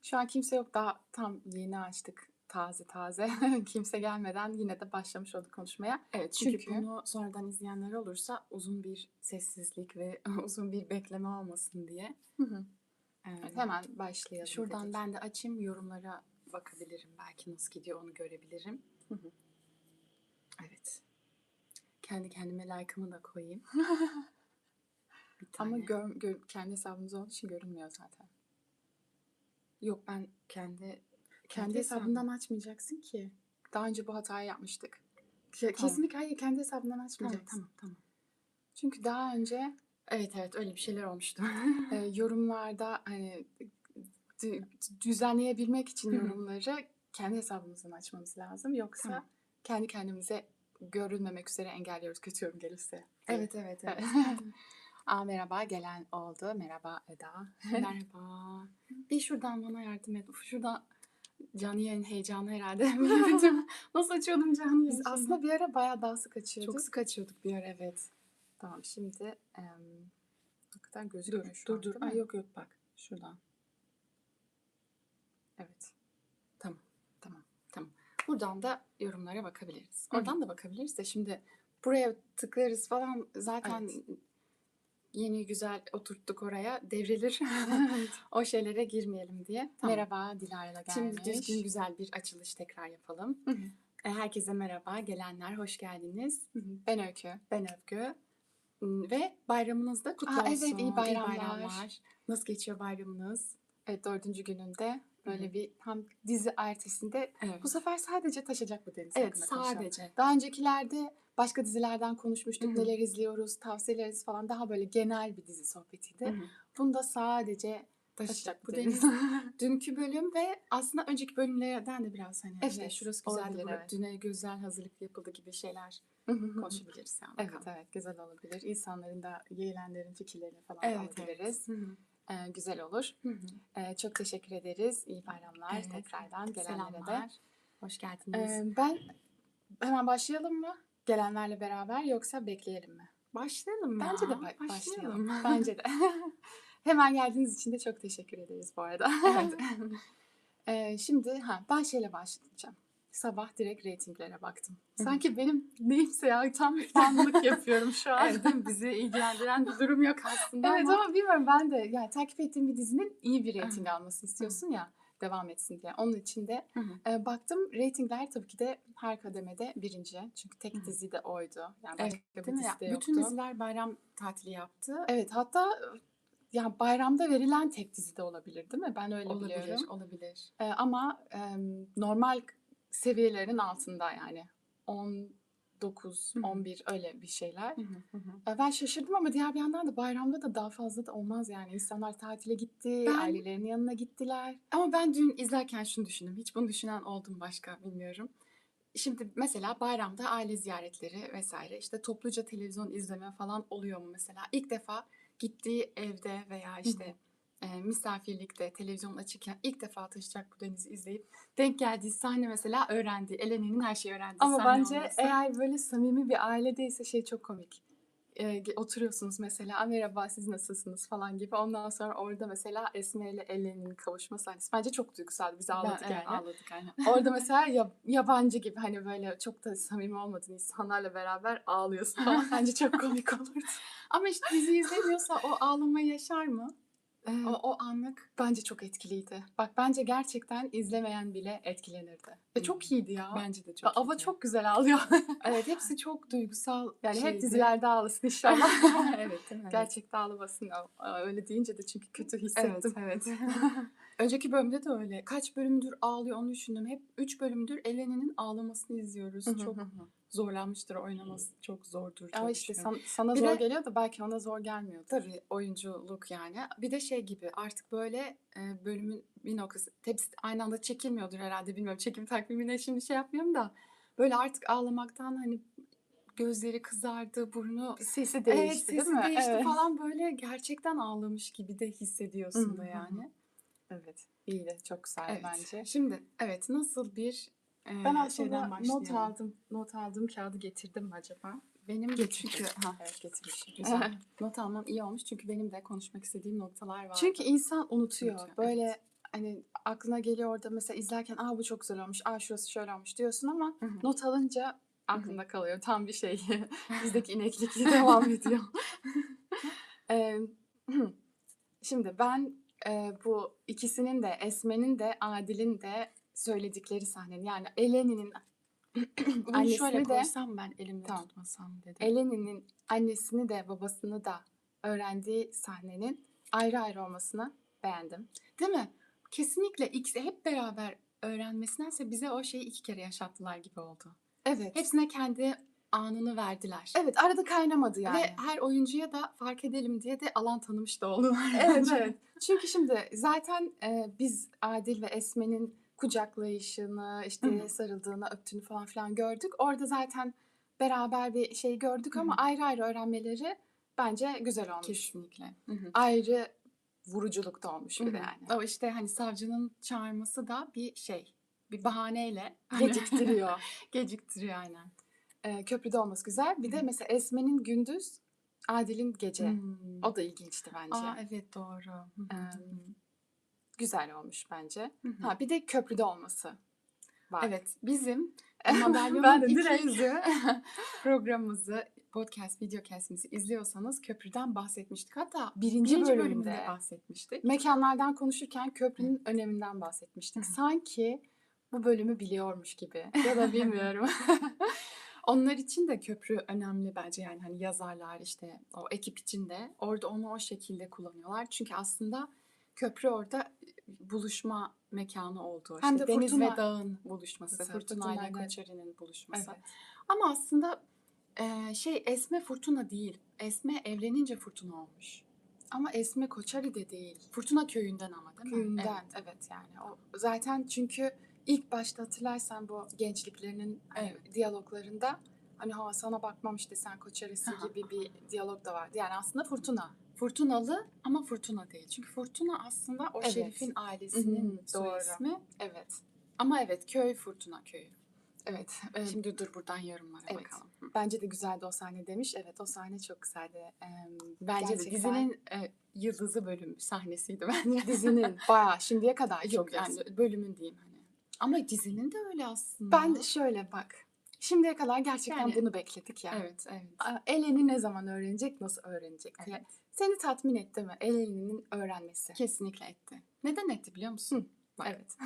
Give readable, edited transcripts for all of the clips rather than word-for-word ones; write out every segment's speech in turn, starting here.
Şu an kimse yok. Daha tam yeni açtık. Taze taze. Kimse gelmeden yine de başlamış olduk konuşmaya. Evet, çünkü Çünkü bunu sonradan izleyenler olursa uzun bir sessizlik ve uzun bir bekleme olmasın diye. Hı hı. Evet, Eee, hemen başlayalım Şuradan dedik. ben de açayım, yorumlara bakabilirim. Belki nasıl gidiyor onu görebilirim. Hı hı. Evet. Kendi kendime like'ımı da koyayım. Bir Ama tane. kendi hesabımız olduğu için görünmüyor zaten. Yok, ben kendi Kendi hesabından açmayacaksın ki. Daha önce bu hatayı yapmıştık. Tamam. Kesinlikle hayır, kendi hesabından Tamam, açmayacaksın. tamam. Çünkü daha önce Evet, öyle bir şeyler olmuştu. yorumlarda hani düzenleyebilmek için Hı hı. yorumları kendi hesabımızdan açmamız lazım. Yoksa Tamam. kendi kendimize görülmemek üzere engelliyoruz kötü yorum gelirse. diye. Evet. Merhaba, gelen oldu. Merhaba Eda. Merhaba. Bir şuradan bana yardım et. Uf, şurada canlı yayın heyecanı herhalde. Bilemedim. Nasıl açıyordum canlı Biz yayın aslında bir ara bayağı daha sık açıyorduk. çok sık açıyorduk bir ara, evet. Tamam, şimdi hakikaten gözükmüyor şu an, Dur. değil Ay, mi? yok bak. Şuradan. Evet. Tamam. Buradan da yorumlara bakabiliriz. Hı hı. Oradan da bakabiliriz de şimdi buraya tıklarız falan, zaten Evet. yeni güzel oturttuk oraya, devrilir. Evet. O şeylere girmeyelim diye. Tamam. Merhaba, Dilara da gelmiş. Şimdi düzgün güzel bir açılış tekrar yapalım. Hı hı. Herkese merhaba, gelenler hoş geldiniz. Hı hı. Ben Öykü. Ben Övgü. Ve bayramınız da kutlu Aa, olsun. evet, iyi bayramlar. bayramlar. Nasıl geçiyor bayramınız? Evet, 4. gününde böyle Hı hı. bir hem dizi ertesinde Evet. bu sefer sadece Taşacak bu Deniz Evet, hakkında konuşalım. sadece. Daha öncekilerde başka dizilerden konuşmuştuk, Hı hı. neler izliyoruz, tavsiyelerimiz falan, daha böyle genel bir dizi sohbetiydi. Hı hı. Bunda sadece Taşacak bu bu deniz. deniz. Dünkü bölüm ve aslında önceki bölümlerden de biraz hani işte Evet, şurası güzeldi, olabilir, evet. düne güzel hazırlık yapıldı gibi şeyler konuşabiliriz yani. Evet, güzel olabilir. İnsanların da yeğenlerin fikirlerini falan Evet. alabiliriz. Hı hı. Güzel olur. Hı hı. Çok teşekkür ederiz. İyi bayramlar Evet. tekrardan gelenlere de. Selamlar. Hoş geldiniz. Ben hemen başlayalım mı? Gelenlerle beraber, yoksa bekleyelim mi? Başlayalım ya. Bence de başlayalım. Başlayalım. Bence de. Hemen geldiğiniz için de çok teşekkür ederiz bu arada. Evet. Şimdi ben şeyle başlayacağım. Sabah direkt reytinglere baktım. Sanki benim neyimse ya, tam fanlık yapıyorum şu an. Evet, değil mi? Bizi ilgilendiren bir durum yok aslında Evet, ama. ama bilmiyorum, ben de yani takip ettiğim bir dizinin iyi bir reyting almasını istiyorsun ya, devam etsin diye. Onun için de Hı hı. baktım, reytingler tabii ki de her kademede birinci. Çünkü Hı tek hı. dizi de oydu. Yani Evet, başka değil bir mi? dizi de Bütün yoktu. diziler bayram tatili yaptı. Evet, hatta ya bayramda verilen tek dizi de olabilir, değil mi? Ben öyle biliyorum. Olabilir. Ama normal seviyelerin altında, yani 19, Hı hı. 11 öyle bir şeyler. Hı hı. Ben şaşırdım ama diğer bir yandan da bayramda da daha fazla da olmaz yani. İnsanlar tatile gitti, Ben ailelerinin yanına gittiler. Ama ben dün izlerken şunu düşündüm. Hiç bunu düşünen oldum başka, bilmiyorum. Şimdi mesela bayramda aile ziyaretleri vesaire, işte topluca televizyon izleme falan oluyor mu mesela? İlk defa gittiği evde veya işte misafirlikte televizyon açıkken ilk defa Taşacak bu Deniz'i izleyip denk geldiği sahne, mesela öğrendiği, Eleni'nin her şeyi öğrendiği Ama sahne bence olması. eğer böyle samimi bir ailedeyse şey çok komik. Oturuyorsunuz mesela, merhaba siz nasılsınız falan gibi. Ondan sonra orada mesela Esme ile Ellen'in kavuşma sahnesi bence çok duygusal. Biz ağladık yani. Ağladık aynen. Orada mesela yabancı gibi, hani böyle çok da samimi olmadığın insanlarla beraber ağlıyorsun falan. Bence çok komik olurdu. Ama işte dizi izlemiyorsa o ağlamayı yaşar mı? Ee, O anlık. Bence çok etkiliydi. Bak, bence gerçekten izlemeyen bile etkilenirdi. Ve çok iyiydi ya. Bence de çok Ava iyiydi. çok güzel ağlıyor. Evet, hepsi çok duygusal Yani hep şeydi. dizilerde ağlasın inşallah. Evet, değil mi? Evet. Gerçekte ağlamasın. Öyle deyince de çünkü kötü hissettim. Evet. Önceki bölümde de öyle. Kaç bölümdür ağlıyor onu düşündüm. Hep 3 bölümdür Eleni'nin ağlamasını izliyoruz. Çok zorlanmıştır, oynaması çok zordur Ama diye işte düşünüyorum. sana Bir zor de geliyor da belki ona zor gelmiyordur. tabii oyunculuk yani. Bir de şey gibi, artık böyle bölümün bir noktası, hepsi aynı anda çekilmiyordur herhalde, bilmiyorum. Çekim takvimine şimdi şey yapmıyorum da, böyle artık ağlamaktan hani gözleri kızardı, burnu Sesi değişti, değil sesi mi? değişti Evet. falan, böyle gerçekten ağlamış gibi de hissediyorsun da yani. Evet. İyi de çok güzel Evet. bence. Şimdi nasıl bir Ben şeyden aslında başlayalım? not aldığım kağıdı getirdim mi acaba? Benim de çünkü Evet, getirmişim. güzel. Not almam iyi olmuş çünkü benim de konuşmak istediğim noktalar vardı. Çünkü insan unutuyor. Unutuyor, Böyle evet. hani aklına geliyor orada mesela izlerken bu çok güzel olmuş, şurası şöyle olmuş diyorsun ama Hı hı. not alınca Hı hı. aklında kalıyor. Tam bir şey bizdeki ineklikle devam ediyor. Emm, Şimdi ben, bu ikisinin de Esme'nin de Adil'in de söyledikleri sahnenin yani Eleni'nin Bunu şöyle annesini de koysam ben elimle tamam. tutmasam dedim. Eleni'nin annesini de babasını da öğrendiği sahnenin ayrı ayrı olmasını beğendim. Değil mi? Kesinlikle ikisi hep beraber öğrenmesindense bize o şeyi 2 kere yaşattılar gibi oldu. Evet. Hepsine kendi anını verdiler. Evet, arada kaynamadı Ve yani. her oyuncuya da fark edelim diye de alan tanımış da oldular Evet, bence. evet. Çünkü şimdi zaten, biz Adil ve Esme'nin kucaklayışını, Hı işte, hı. sarıldığını, öptüğünü falan filan gördük. Orada zaten beraber bir şey gördük Hı ama hı. ayrı ayrı öğrenmeleri bence güzel olmuş. Kesinlikle. Hı hı. Ayrı vuruculukta olmuş Hı bir de hı. yani. O işte hani savcının çağırması da bir şey, bir bahaneyle hani Geciktiriyor. geciktiriyor aynen. Köprüde olması güzel. Hı Bir hı. de mesela Esme'nin gündüz, Adil'in gece. Hımm. O da ilginçti bence. Evet doğru. Hı hı. Hı Emm, hı. Güzel olmuş bence. Hı hı. Bir de köprüde olması var. Evet, bizim Ben Madalyonun de İki direkt Yüzü programımızı, podcast, videocast'imizi izliyorsanız köprüden bahsetmiştik. Hatta 1. birinci bölümünde bölümde bahsetmiştik. mekanlardan konuşurken Evet. köprünün öneminden Hı bahsetmiştik. hı. Sanki bu bölümü biliyormuş gibi ya da bilmiyorum. Onlar için de köprü önemli bence yani hani yazarlar işte o ekip için de orada onu o şekilde kullanıyorlar. Çünkü aslında köprü orada buluşma mekanı oldu. Hem de İşte deniz ve fırtına. dağın buluşması, Fırtına ile Fırtınayla. Koçeri'nin buluşması. Evet. Ama aslında Esme Fırtına değil. Esme evlenince Fırtına olmuş. Ama Esme Koçari de değil. Fırtına köyünden ama değil mi? Köyünden. Evet yani. O zaten çünkü ilk başta hatırlarsan bu gençliklerinin hani Evet. diyaloglarında hani sana bakmam işte sen Koçarısı gibi bir diyalog da vardı. Yani aslında fırtına. Fırtınalı ama Fırtına değil. Çünkü Fırtına aslında o Evet. Şerif'in ailesinin soy Doğru. ismi. Evet. Ama evet köy Fırtına köyü. Evet. Şimdi dur buradan yorumlara Evet. bakalım. Bence de güzeldi o sahne demiş. Evet o sahne çok güzeldi. Bence de Gerçekten dizinin yıldızı bölüm sahnesiydi bence. dizinin bayağı şimdiye kadar Yok yani bölümün diyeyim hani. Ama dizinin de öyle aslında. Ben şöyle bak. Şimdiye kadar gerçekten Yani, bunu bekledik ya. Evet, evet. Eleni ne zaman öğrenecek, nasıl öğrenecek diye. Evet. Seni tatmin etti mi Eleni'nin öğrenmesi? Kesinlikle etti. Neden etti biliyor musun? Bak, Evet.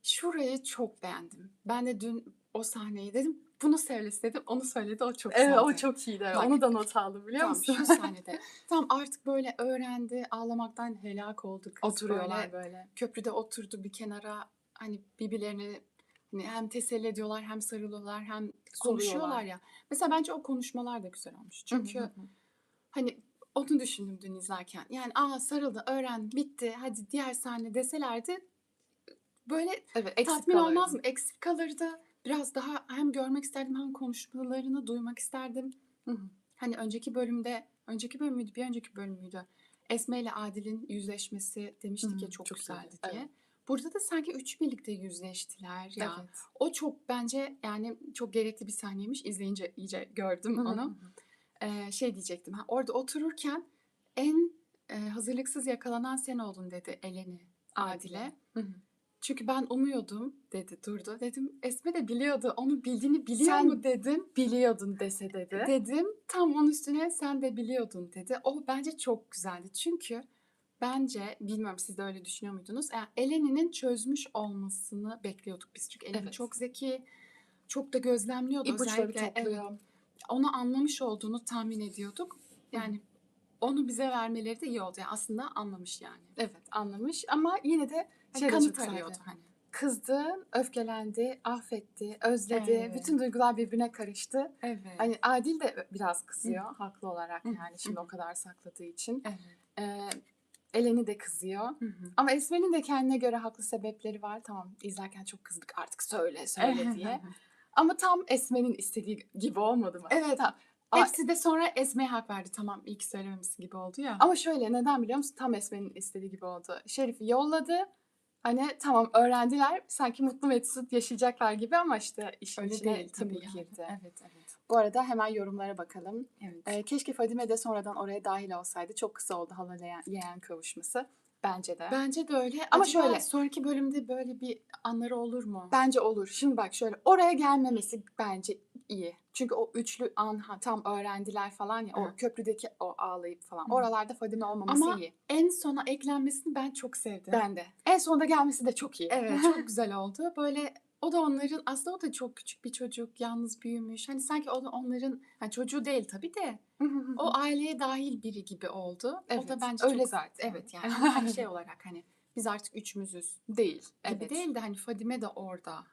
şurayı çok beğendim. Ben de dün o sahneyi dedim. Bunu söylesin dedim. Onu söyledi. O çok Evet o güzeldi. çok iyiydi. Evet. Bak, Onu da not aldım biliyor Tamam musun? şu sahnede. Tamam artık böyle öğrendi. Ağlamaktan helak oldu kız. Oturuyorlar böyle. Köprüde oturdu bir kenara. Hani birbirlerini hani hem teselli ediyorlar hem sarılıyorlar hem konuşuyorlar Koruyorlar. ya. Mesela bence o konuşmalar da güzel olmuş. Çünkü hani onu düşündüm dün izlerken. Yani sarıldı, öğrendi, bitti. Hadi diğer sahne deselerdi böyle Evet eksik tatmin olmaz kalırdım. mı? Eksik kalırdı. Biraz daha hem görmek isterdim hem konuşmalarını duymak isterdim. Hani önceki bölüm müydü, bir önceki bölüm müydü? Esme ile Adil'in yüzleşmesi demiştik ya çok güzeldi iyiydi. diye. Evet. Burada da sanki üç birlikte yüzleştiler ya. Evet. O çok bence yani çok gerekli bir sahneymiş. İzleyince iyice gördüm onu. Şey diyecektim. Orada otururken en hazırlıksız yakalanan sen oldun dedi Eleni Adil'e. Çünkü ben umuyordum dedi durdu. Dedim Esme de biliyordu. Onu bildiğini biliyor Sen mu dedim. biliyordun dese dedi. Dedim tam onun üstüne sen de biliyordun dedi. O bence çok güzeldi. Çünkü bence bilmiyorum siz de öyle düşünüyor muydunuz? Yani Eleni'nin çözmüş olmasını bekliyorduk biz. Çünkü Eleni Evet. çok zeki, çok da gözlemliyordu. İpuçları Özellikle topluyor. onu anlamış olduğunu tahmin ediyorduk. Yani onu bize vermeleri de iyi oldu. Yani aslında anlamış yani. Evet anlamış ama yine de şey de çok Kanıt güzeldi. arıyordu hani. Kızdı, öfkelendi, affetti, özledi. Evet. Bütün duygular birbirine karıştı. Evet. Hani Adil de biraz kızıyor haklı olarak Hı hı. yani şimdi o kadar sakladığı için. Evet. Eleni de kızıyor. Hı hı. Ama Esmer'in de kendine göre haklı sebepleri var. Tamam izlerken çok kızdık artık söyle diye. Ama tam Esmer'in istediği gibi olmadı mı? Evet. Tamam. Hepsi de sonra Esme'ye hak verdi. Tamam ilk söylememesi gibi oldu ya. Ama şöyle neden biliyor musun? Tam Esmer'in istediği gibi oldu. Şerif'i yolladı. Hani tamam öğrendiler. Sanki mutlu mesut yaşayacaklar gibi ama işte işin Öyle içine değil Timur tabii yani. girdi. Evet. Bu arada hemen yorumlara bakalım. Evet. Keşke Fadime de sonradan oraya dahil olsaydı. Çok kısa oldu hala yeğen kavuşması. Bence de. Bence de öyle. Ama Acaba şöyle sonraki bölümde böyle bir anları olur mu? bence olur. Şimdi bak şöyle oraya gelmemesi bence iyi. Çünkü o üçlü an tam öğrendiler falan ya, o Hı. köprüdeki o ağlayıp falan. Hı. Oralarda Fadime olmaması Ama iyi. en sona eklenmesini ben çok sevdim. Ben de. En sonunda gelmesi de çok iyi. Evet, çok güzel oldu. Böyle o da onların aslında o da çok küçük bir çocuk, yalnız büyümüş. Hani sanki o da onların hani çocuğu değil tabii de o aileye dahil biri gibi oldu. O Evet, da bence öyle çok zaten. evet yani ama hani şey olarak hani biz artık üçümüzüz Değil. gibi Evet. değil de hani Fadime de orada.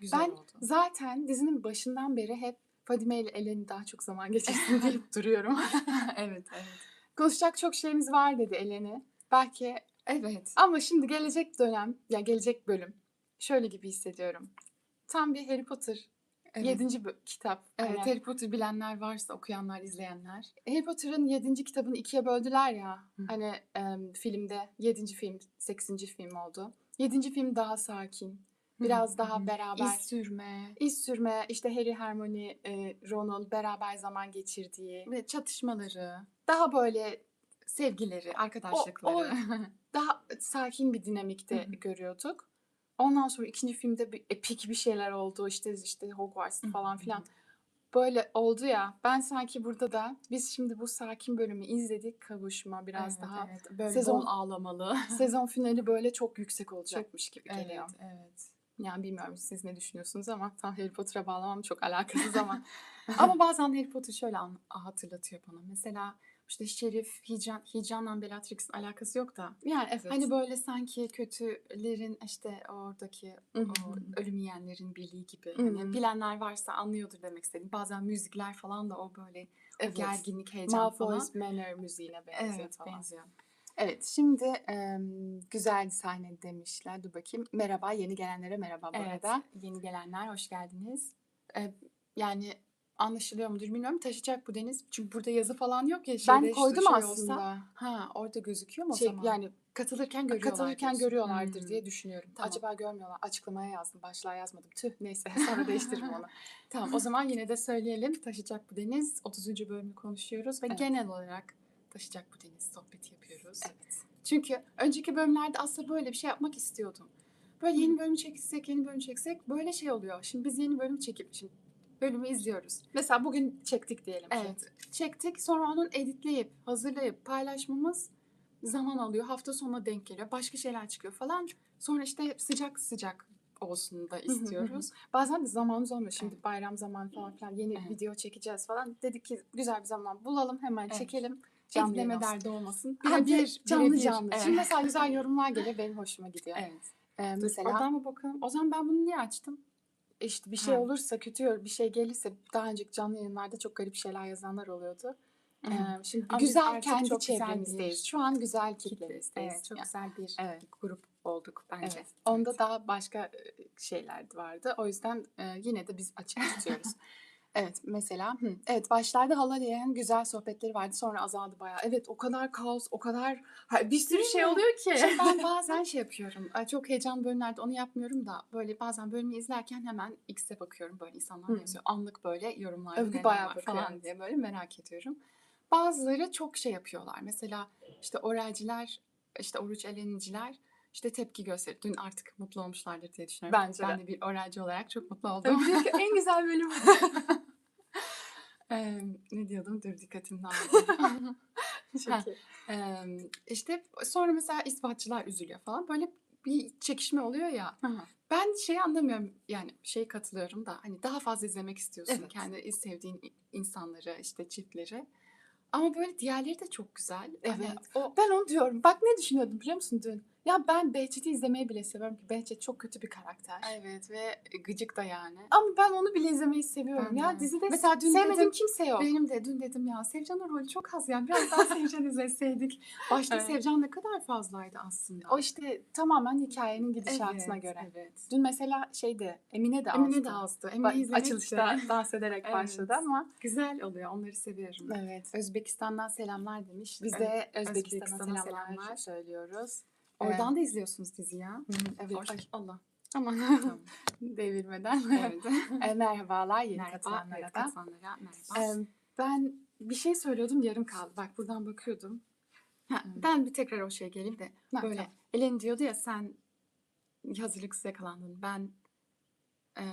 Güzel Ben oldu. zaten dizinin başından beri hep Fadime ile Eleni daha çok zaman geçirsin deyip duruyorum. Evet, evet. Konuşacak çok şeyimiz var dedi Eleni. Belki Evet. ama şimdi gelecek dönem, ya gelecek bölüm şöyle gibi hissediyorum. Tam bir Harry Potter Evet. 7. kitap. Evet, Hani Harry Potter bilenler varsa okuyanlar, izleyenler. Harry Potter'ın 7. kitabını ikiye böldüler ya. Hı. Hani filmde 7. film, 8. film oldu. 7. film daha sakin. Biraz daha beraber İz sürme İz sürme, işte Harry, Hermione, Ron'un beraber zaman geçirdiği, ve çatışmaları, daha böyle sevgileri, o arkadaşlıkları. daha sakin bir dinamikte görüyorduk. Ondan sonra ikinci filmde bir epik bir şeyler oldu. İşte Hogwarts falan filan. Böyle oldu ya. Ben sanki burada da biz şimdi bu sakin bölümü izledik. Kavuşma biraz Evet, daha evet. Böyle sezon bol ağlamalı. sezon finali böyle çok yüksek olacakmış gibi geliyor. Evet, evet. Yani bilmiyorum siz ne düşünüyorsunuz ama tam Harry Potter'a bağlamam çok alakasız ama. Ama bazen Harry Potter şöyle hatırlatıyor bana. Mesela işte Şerif, Hicran'la Bellatrix'in alakası yok da. Yani evet. Hani böyle sanki kötülerin işte oradaki o ölüm yiyenlerin birliği gibi. Hani bilenler varsa anlıyordur demek istedim. Bazen müzikler falan da o böyle o Evet. gerginlik, heyecan falan. Malfoy's Manor müziğine benziyor Evet, falan. benziyor. Evet, şimdi güzel sahne demişler. Dur bakayım. Merhaba, yeni gelenlere merhaba bu Evet, arada. yeni gelenler hoş geldiniz. Yani anlaşılıyor mudur bilmiyorum. Taşacak bu deniz. Çünkü burada yazı falan yok ya. Ben Şeyde koydum şey aslında. olsa, Ha, orada gözüküyor mu o şey zaman? yani Katılırken görüyorlar katılırken diyorsun. görüyorlardır diye düşünüyorum. Tamam. Acaba görmüyorlar. Açıklamaya yazdım. Başlığa yazmadım. Tüh neyse sonra değiştiririm onu. Tamam, o zaman yine de söyleyelim. Taşacak bu deniz 30. bölümü konuşuyoruz ve Evet. genel olarak Taşacak bu deniz sohbeti yapıyoruz. Evet. Çünkü önceki bölümlerde aslında böyle bir şey yapmak istiyordum. Böyle yeni bölüm çeksek böyle şey oluyor. Şimdi biz yeni bölüm çekip şimdi bölümü izliyoruz. Mesela bugün çektik diyelim ki. Evet, çektik. Sonra onun editleyip, hazırlayıp paylaşmamız zaman alıyor. Hafta sonuna denk geliyor. Başka şeyler çıkıyor falan. Sonra işte sıcak sıcak olsun da istiyoruz. Bazen de zamanımız olmuyor. Şimdi Evet. bayram zamanı falan filan yeni Evet. video çekeceğiz falan. Dedik ki güzel bir zaman bulalım hemen Evet. çekelim. Canlı yayın Editleme olsun. derdi olmasın. Ha, Birebir, canlı birebir. canlı. Evet. Şimdi mesela güzel yorumlar geliyor benim hoşuma gidiyor. Evet. Dur, Mesela oradan mı bakalım? O zaman ben bunu niye açtım? işte bir şey Ha. olursa bir şey gelirse daha önceki canlı yayınlarda çok garip şeyler yazanlar oluyordu. Şimdi Ama biz güzel artık kendi çok güzel çevremizdeyiz. bir Şu an güzel kitle. kitlemizdeyiz. Evet, çok Yani, güzel bir evet. grup olduk bence. Evet. Onda daha başka şeyler vardı. O yüzden yine de biz açık tutuyoruz. Evet mesela evet başlarda Halariye'nin güzel sohbetleri vardı sonra azaldı bayağı. Evet o kadar kaos o kadar bir sürü Değil şey mi? oluyor ki. Şimdi ben bazen şey yapıyorum. Çok heyecanlı bölümlerde onu yapmıyorum da böyle bazen bölümü izlerken hemen X'e bakıyorum böyle insanlar ne yazıyor. Anlık böyle yorumlarda Övgü neler bayağı var bakıyor, falan evet. diye böyle merak ediyorum. Bazıları çok şey yapıyorlar. Mesela işte orelciler, işte oruç eleniciler işte tepki gösterip dün artık mutlu olmuşlardır diye düşünüyorum. Bence Ben de. de bir orelci olarak çok mutlu oldum. Övgü diyor ki en güzel bölüm bu. Ne diyordum? Dur dikkatim dağıldı. Çok iyi. İşte sonra mesela ispatçılar üzülüyor falan. Böyle bir çekişme oluyor ya. Hı hı. Ben şeyi anlamıyorum yani katılıyorum da hani daha fazla izlemek istiyorsun Evet. kendi sevdiğin insanları işte çiftleri. Ama böyle diğerleri de çok güzel. Hani Evet. o Ben onu diyorum. Bak ne düşünüyordum biliyor musun dün? Ya ben Behçet'i izlemeyi bile seviyorum ki Behçet çok kötü bir karakter. evet ve gıcık da yani. Ama ben onu bile izlemeyi seviyorum. Ben Ya de. dizide Mesela dün sevmediğim dedim, kimse yok. benim de dün dedim ya Sevcan'ın rolü çok az yani biraz daha Sevcan izleseydik. Başta Evet. Sevcan ne kadar fazlaydı aslında. O işte tamamen hikayenin gidişatına Evet, göre. evet. Dün mesela Emine de azdı. Emine de azdı. Emine'yi izlemek Açılışta de. dans ederek Evet. başladı ama. Güzel oluyor. Onları seviyorum. Evet. Özbekistan'dan selamlar demiş. Biz de Özbekistan'a selamlar selamlar. söylüyoruz. Oradan da izliyorsunuz dizi ya. Evet. Ay, Allah. Aman Tamam. devirmeden. Evet. Merhabalar yeni Merhaba. katılanlara Evet, da. katılanlara merhaba. Ben bir şey söylüyordum yarım kaldı. Bak buradan bakıyordum. Ben bir tekrar o şeye geleyim de Ha, böyle tamam. Elen diyordu ya sen hazırlıksız yakalandın. Ben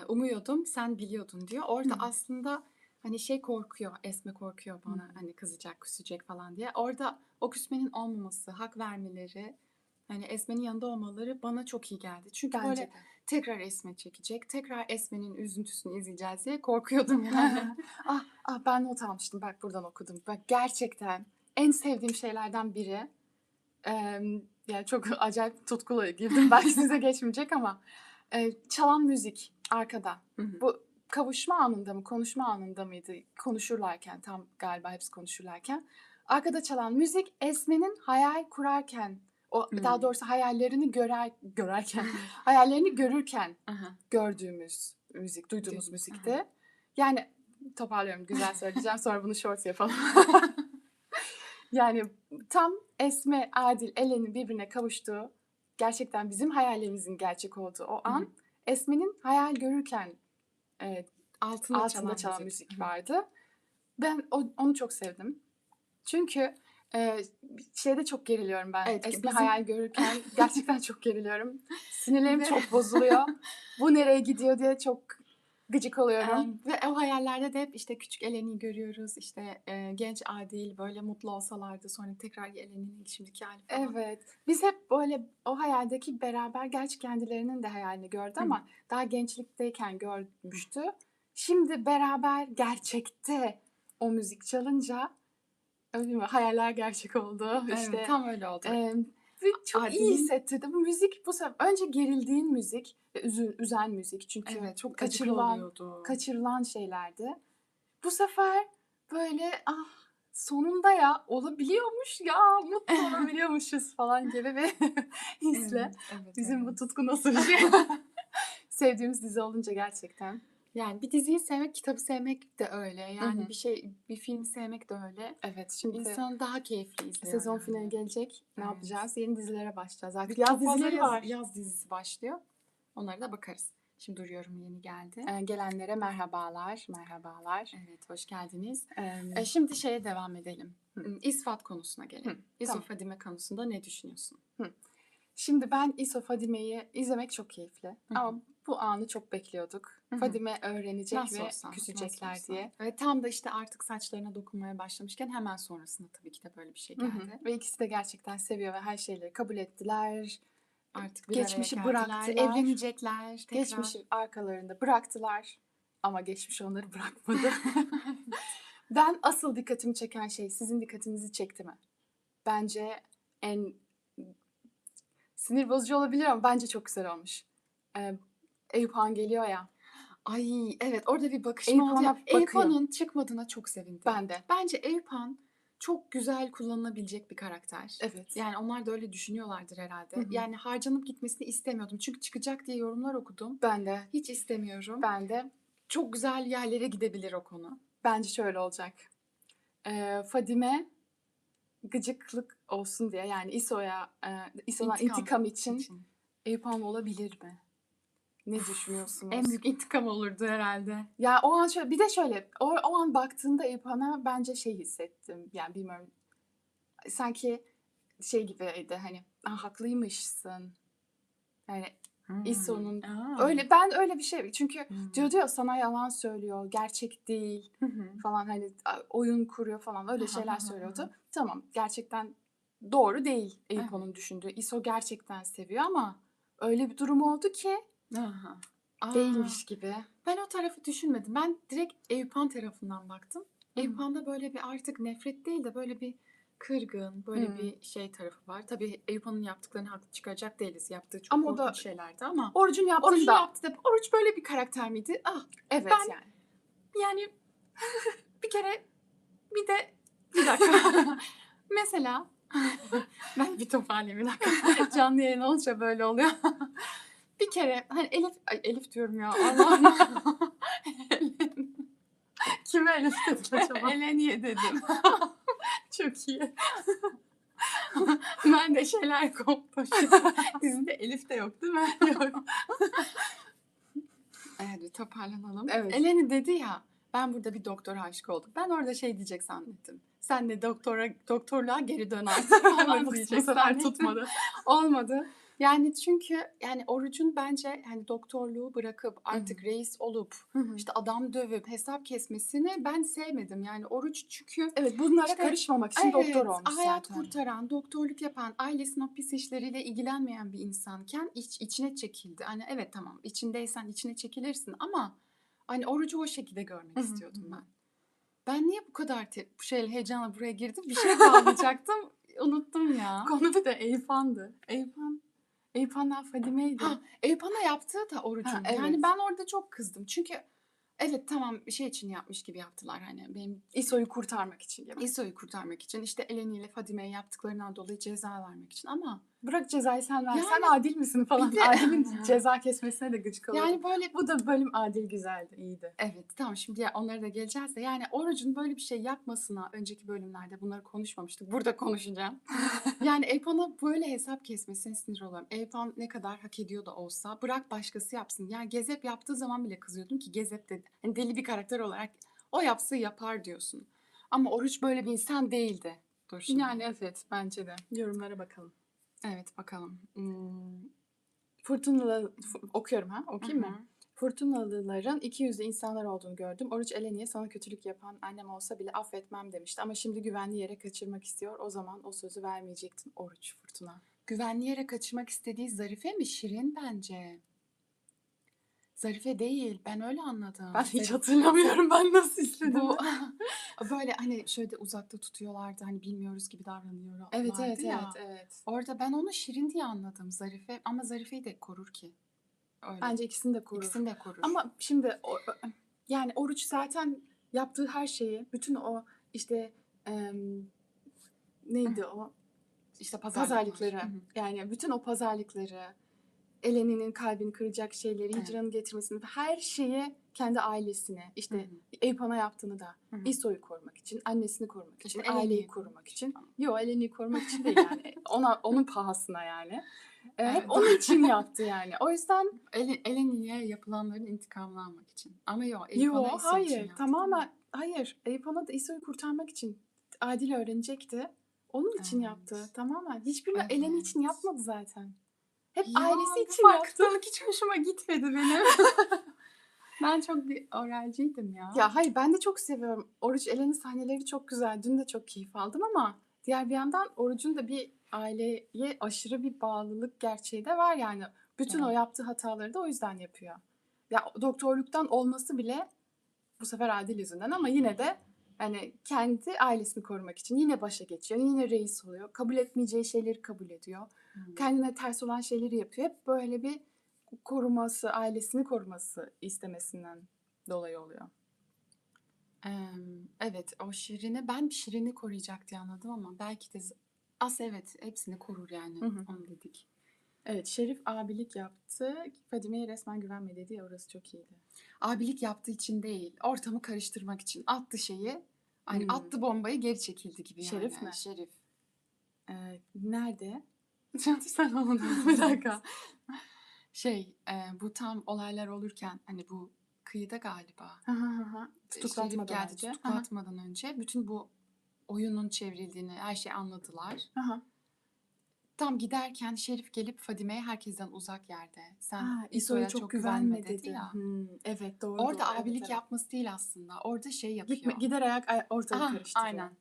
umuyordum, sen biliyordun diyor. Orada Hı. aslında hani şey korkuyor, Esme korkuyor bana hani kızacak, küsecek falan diye. Orada o küsmenin olmaması, hak vermeleri, hani Esme'nin yanında olmaları bana çok iyi geldi. Çünkü Bence böyle de. tekrar Esme çekecek, tekrar Esme'nin üzüntüsünü izleyeceğiz diye korkuyordum yani. Ben not almıştım. Bak buradan okudum. Bak gerçekten en sevdiğim şeylerden biri. Yani çok acayip tutkulu girdim. Belki size geçmeyecek ama çalan müzik arkada. Hı hı. Bu kavuşma anında mı, konuşma anında mıydı? Konuşurlarken, tam galiba hepsi konuşurlarken. Arkada çalan müzik Esme'nin hayal kurarken, daha doğrusu hayallerini görerken, hayallerini görürken Aha. gördüğümüz müzik, duyduğumuz Duydum. müzikti. Yani toparlıyorum, güzel söyleyeceğim. Sonra bunu short yapalım. Yani tam Esme, Adil, Elen'in birbirine kavuştuğu, gerçekten bizim hayallerimizin gerçek olduğu o an, Esme'nin hayal görürken e, Altında altında çalan çalan müzik. müzik vardı. Ben onu çok sevdim. Çünkü şeyde çok geriliyorum ben. Evet, Esme bizim hayal görürken gerçekten çok geriliyorum. Sinirlerim Ve- çok bozuluyor. Bu nereye gidiyor diye çok gıcık oluyorum. Ve o hayallerde de hep işte küçük Eleni görüyoruz. İşte genç Adil böyle mutlu olsalardı sonra tekrar Eleni'nin şimdiki hali falan. Evet. Biz hep böyle o hayaldeki beraber, gerçi kendilerinin de hayalini gördü ama daha gençlikteyken görmüştü. Şimdi beraber gerçekte o müzik çalınca öyle mi? Hayaller gerçek oldu. Evet, İşte tam öyle oldu. ve çok iyi Adil'in hissettirdi. Bu müzik bu sefer önce gerildiğin müzik ve üzen müzik. Çünkü evet çok acıklı oluyordu. kaçırılan şeylerdi. Bu sefer böyle sonunda ya olabiliyormuş ya, mutlu olabiliyormuşuz falan gibi bir hisle. Evet, Bizim bu evet. tutku nasıl bir şey? Sevdiğimiz dizi olunca gerçekten. Yani bir diziyi sevmek, kitabı sevmek de öyle. Yani Hı. bir filmi sevmek de öyle. Evet, şimdi İnsan daha keyifli izliyor sezon finali yani. gelecek. Ne Evet. yapacağız? Yeni dizilere başlayacağız. Artık Çok yaz fazla dizileri var. yaz dizisi başlıyor. Onlara da bakarız. Şimdi duruyorum yeni geldi. Gelenlere merhabalar, merhabalar. Evet, hoş geldiniz. Em, Şimdi şeye devam edelim. İsfat konusuna gelelim. tamam. Fadime konusunda ne düşünüyorsun? Şimdi ben İso Fadime'yi izlemek çok keyifli. Ama bu anı çok bekliyorduk. Fadime öğrenecek Nasıl ve olsa, küsecekler nasıl olsa. diye. Ve tam da işte artık saçlarına dokunmaya başlamışken hemen sonrasında tabii ki de böyle bir şey geldi. Ve ikisi de gerçekten seviyor ve her şeyleri kabul ettiler. Artık bir Geçmişi araya geldiler, bıraktılar. evlenecekler tekrar. Geçmişi arkalarında bıraktılar. Ama geçmiş onları bırakmadı. Ben asıl dikkatimi çeken şey, sizin dikkatinizi çekti mi? Bence en sinir bozucu olabilir ama bence çok güzel olmuş. Eyüp Han geliyor ya. Ay evet, orada bir bakışma Eyüp oldu ya. Han'a Eyüp bakıyor. Han'ın çıkmadığına çok sevindim. Ben de. Bence Eyüp Han çok güzel kullanılabilecek bir karakter. Evet. Yani onlar da öyle düşünüyorlardır herhalde. Yani harcanıp gitmesini istemiyordum. Çünkü çıkacak diye yorumlar okudum. Ben de. Hiç istemiyorum. Ben de. Çok güzel yerlere gidebilir o konu. Bence şöyle olacak. Fadime gıcıklık olsun diye, yani İso'dan intikam için Eyüp Han olabilir mi? Ne düşünüyorsunuz? En büyük intikam olurdu herhalde. Ya o an şöyle, bir de şöyle, o an baktığında Eyüp Han'a bence şey hissettim. Yani bilmiyorum. Sanki şey gibiydi, hani haklıymışsın. Yani İso'nun ben öyle bir şey, çünkü diyordu ya sana yalan söylüyor, gerçek değil falan, hani oyun kuruyor falan, öyle şeyler söylüyordu. Tamam, gerçekten doğru değil Eyüp onun düşündüğü. İso gerçekten seviyor ama öyle bir durum oldu ki değilmiş gibi. Ben o tarafı düşünmedim. Ben direkt Eyüp Han tarafından baktım. Eyüp Han'da böyle bir artık nefret değil de böyle bir kırgın, böyle bir şey tarafı var. Tabii Eyüp Han'ın yaptıklarını haklı çıkaracak değiliz. Yaptığı çok Ama o da korkunç şeylerdi ama Oruç'un Oruç'un yaptığında yaptığı da Oruç böyle bir karakter miydi? evet ben- yani. Yani bir kere bir dakika. Mesela ben bir toparlayayım bir dakika. Canlı yayın olunca böyle oluyor. Bir kere hani Elif diyorum ya Allah'ım. Kime Elif dedin acaba? Eleniye dedim. Çok iyi. Ben de şeyler koptu. Dizide Elif de yok değil mi? Yok. Evet, toparlanalım. Evet. Eleni dedi ya, Ben burada bir doktora aşık oldum. Ben orada şey diyecek zannettim. Sen de doktorluğa geri dön artık falan Bu diyecek sefer zannettim. tutmadı. Olmadı. Yani çünkü yani Oruç'un bence hani doktorluğu bırakıp Hı artık hı. reis olup Hı hı. işte adam dövüp hesap kesmesini ben sevmedim. Yani Oruç çünkü Evet, bunlara işte karışmamak için doktor evet olmuş hayat zaten. kurtaran, doktorluk yapan, ailesinin o pis işleriyle ilgilenmeyen bir insanken içine çekildi. Hani evet tamam içindeysen içine çekilirsin ama hani Oruç'u o şekilde görmek Hı hı, istiyordum hı hı. ben. Ben niye bu kadar heyecanla buraya girdim? Bir şey bağlayacaktım. Unuttum ya. Konu bir de Eyüphan'dı. Eyüphan'dan Fadime'ydi. Ha, Eyüphan'a yaptığı da Ha, Oruç'un. Yani evet. ben orada çok kızdım. Çünkü evet tamam bir şey için yapmış gibi yaptılar. Hani benim İso'yu kurtarmak için gibi. İso'yu kurtarmak için işte Eleni ile Fadime'ye yaptıklarından dolayı ceza vermek için ama Bırak cezayı sen ver. Sen yani adil misin falan. bir de Adil'in ceza kesmesine de gıcık oluyordum. yani böyle Bu da bölüm Adil güzeldi, iyiydi. evet tamam şimdi onlara da geleceğiz de yani Oruç'un böyle bir şey yapmasına önceki bölümlerde bunları konuşmamıştık. Burada konuşacağım. Yani Eyüphan'a böyle hesap kesmesine sinir oluyorum. Eyüphan ne kadar hak ediyor da olsa bırak başkası yapsın. Yani Gezep yaptığı zaman bile kızıyordum ki Gezep de hani deli bir karakter olarak o yapsa yapar diyorsun. Ama Oruç böyle bir insan değildi. Dur şimdi. Yani evet, bence de. Yorumlara bakalım. Evet bakalım. Okuyorum ha, Hı okuyayım mı? hı. Fırtınalıların iki yüzlü insanlar olduğunu gördüm. Oruç Eleni'ye sana kötülük yapan annem olsa bile affetmem demişti. Ama şimdi güvenli yere kaçırmak istiyor. O zaman o sözü vermeyecektin Oruç Fırtına. Güvenli yere kaçırmak istediği Zarife mi? Şirin bence. Zarife değil. Ben öyle anladım. Ben hiç hatırlamıyorum ben nasıl izledim. Bu böyle hani şöyle uzakta tutuyorlardı hani bilmiyoruz gibi davranıyorlardı Evet, evet, ya. evet, evet. Orada ben onu Şirin diye anladım Zarife ama Zarife'yi de korur ki. Öyle. Bence ikisini de korur. İkisini de korur. Ama şimdi yani Oruç zaten yaptığı her şeyi, bütün o işte neydi o? işte pazarlıklar. Pazarlıkları. Hı hı. Yani bütün o pazarlıkları, Eleni'nin kalbini kıracak şeyleri, Evet. hicranı getirmesini, her şeyi kendi ailesine, Hı işte hı. Eyüphan'a yaptığını da Hı hı. İso'yu korumak için, annesini korumak için, İşte aileyi Eleni'yi korumak korumak için. falan. Yok, Eleni'yi korumak için değil yani. Onun pahasına yani. Hep Evet, onun için yaptı yani. O yüzden Eleni'ye yapılanların intikamını almak için. Ama yok yo, Eyüphan'a İso için hayır, yaptı değil mi? tamamen hayır. Eyüphan'a da İso'yu kurtarmak için Adil öğrenecekti. Onun için yaptı Evet. tamamen. Hiçbirini Eleni için Evet. yapmadı zaten. Hep Ya ailesi bu için yaptı. farkındalık hiç hoşuma gitmedi benim. Ben çok bir öğrenciydim ya. Ya hayır, ben de çok seviyorum. Oruç Elen'in sahneleri çok güzel. Dün de çok keyif aldım ama diğer bir yandan Oruç'un da bir aileye aşırı bir bağlılık gerçeği de var yani. Bütün o Evet. yaptığı hataları da o yüzden yapıyor. Ya doktorluktan olması bile bu sefer Adil yüzünden ama yine de hani kendi ailesini korumak için yine başa geçiyor. Yine reis oluyor. Kabul etmeyeceği şeyleri kabul ediyor. Kendine ters olan şeyleri yapıyor. Hep böyle bir koruması, ailesini koruması istemesinden dolayı oluyor. Evet o Şirin'i ben bir Şirin'i koruyacak diye anladım ama belki de evet hepsini korur yani Hı hı. onu dedik. Evet, Şerif abilik yaptı. Fadime'ye resmen güvenme dedi ya, orası çok iyiydi. Abilik yaptığı için değil ortamı karıştırmak için attı şeyi hani Hmm. attı bombayı geri çekildi gibi Şerif yani. mi? Şerif. Nerede? Sen onu Bir dakika. Bu tam olaylar olurken hani bu kıyıda galiba. Hı hı hı hı. Şerif Tutuklatmadan geldi önce. Hı hı. tutuklatmadan önce bütün bu oyunun çevrildiğini her şeyi anladılar. Hı hı. Tam giderken Şerif gelip Fadime'ye herkesten uzak yerde. Sen Ha, İso'ya İso'ya çok çok güvenme güvenme dedi dedi. ya. Evet, doğru Orada doğru. Evet, abilik evet. yapması değil aslında. Orada şey yapıyor. Gider ayak ortalık Aha, karıştırıyor. aynen.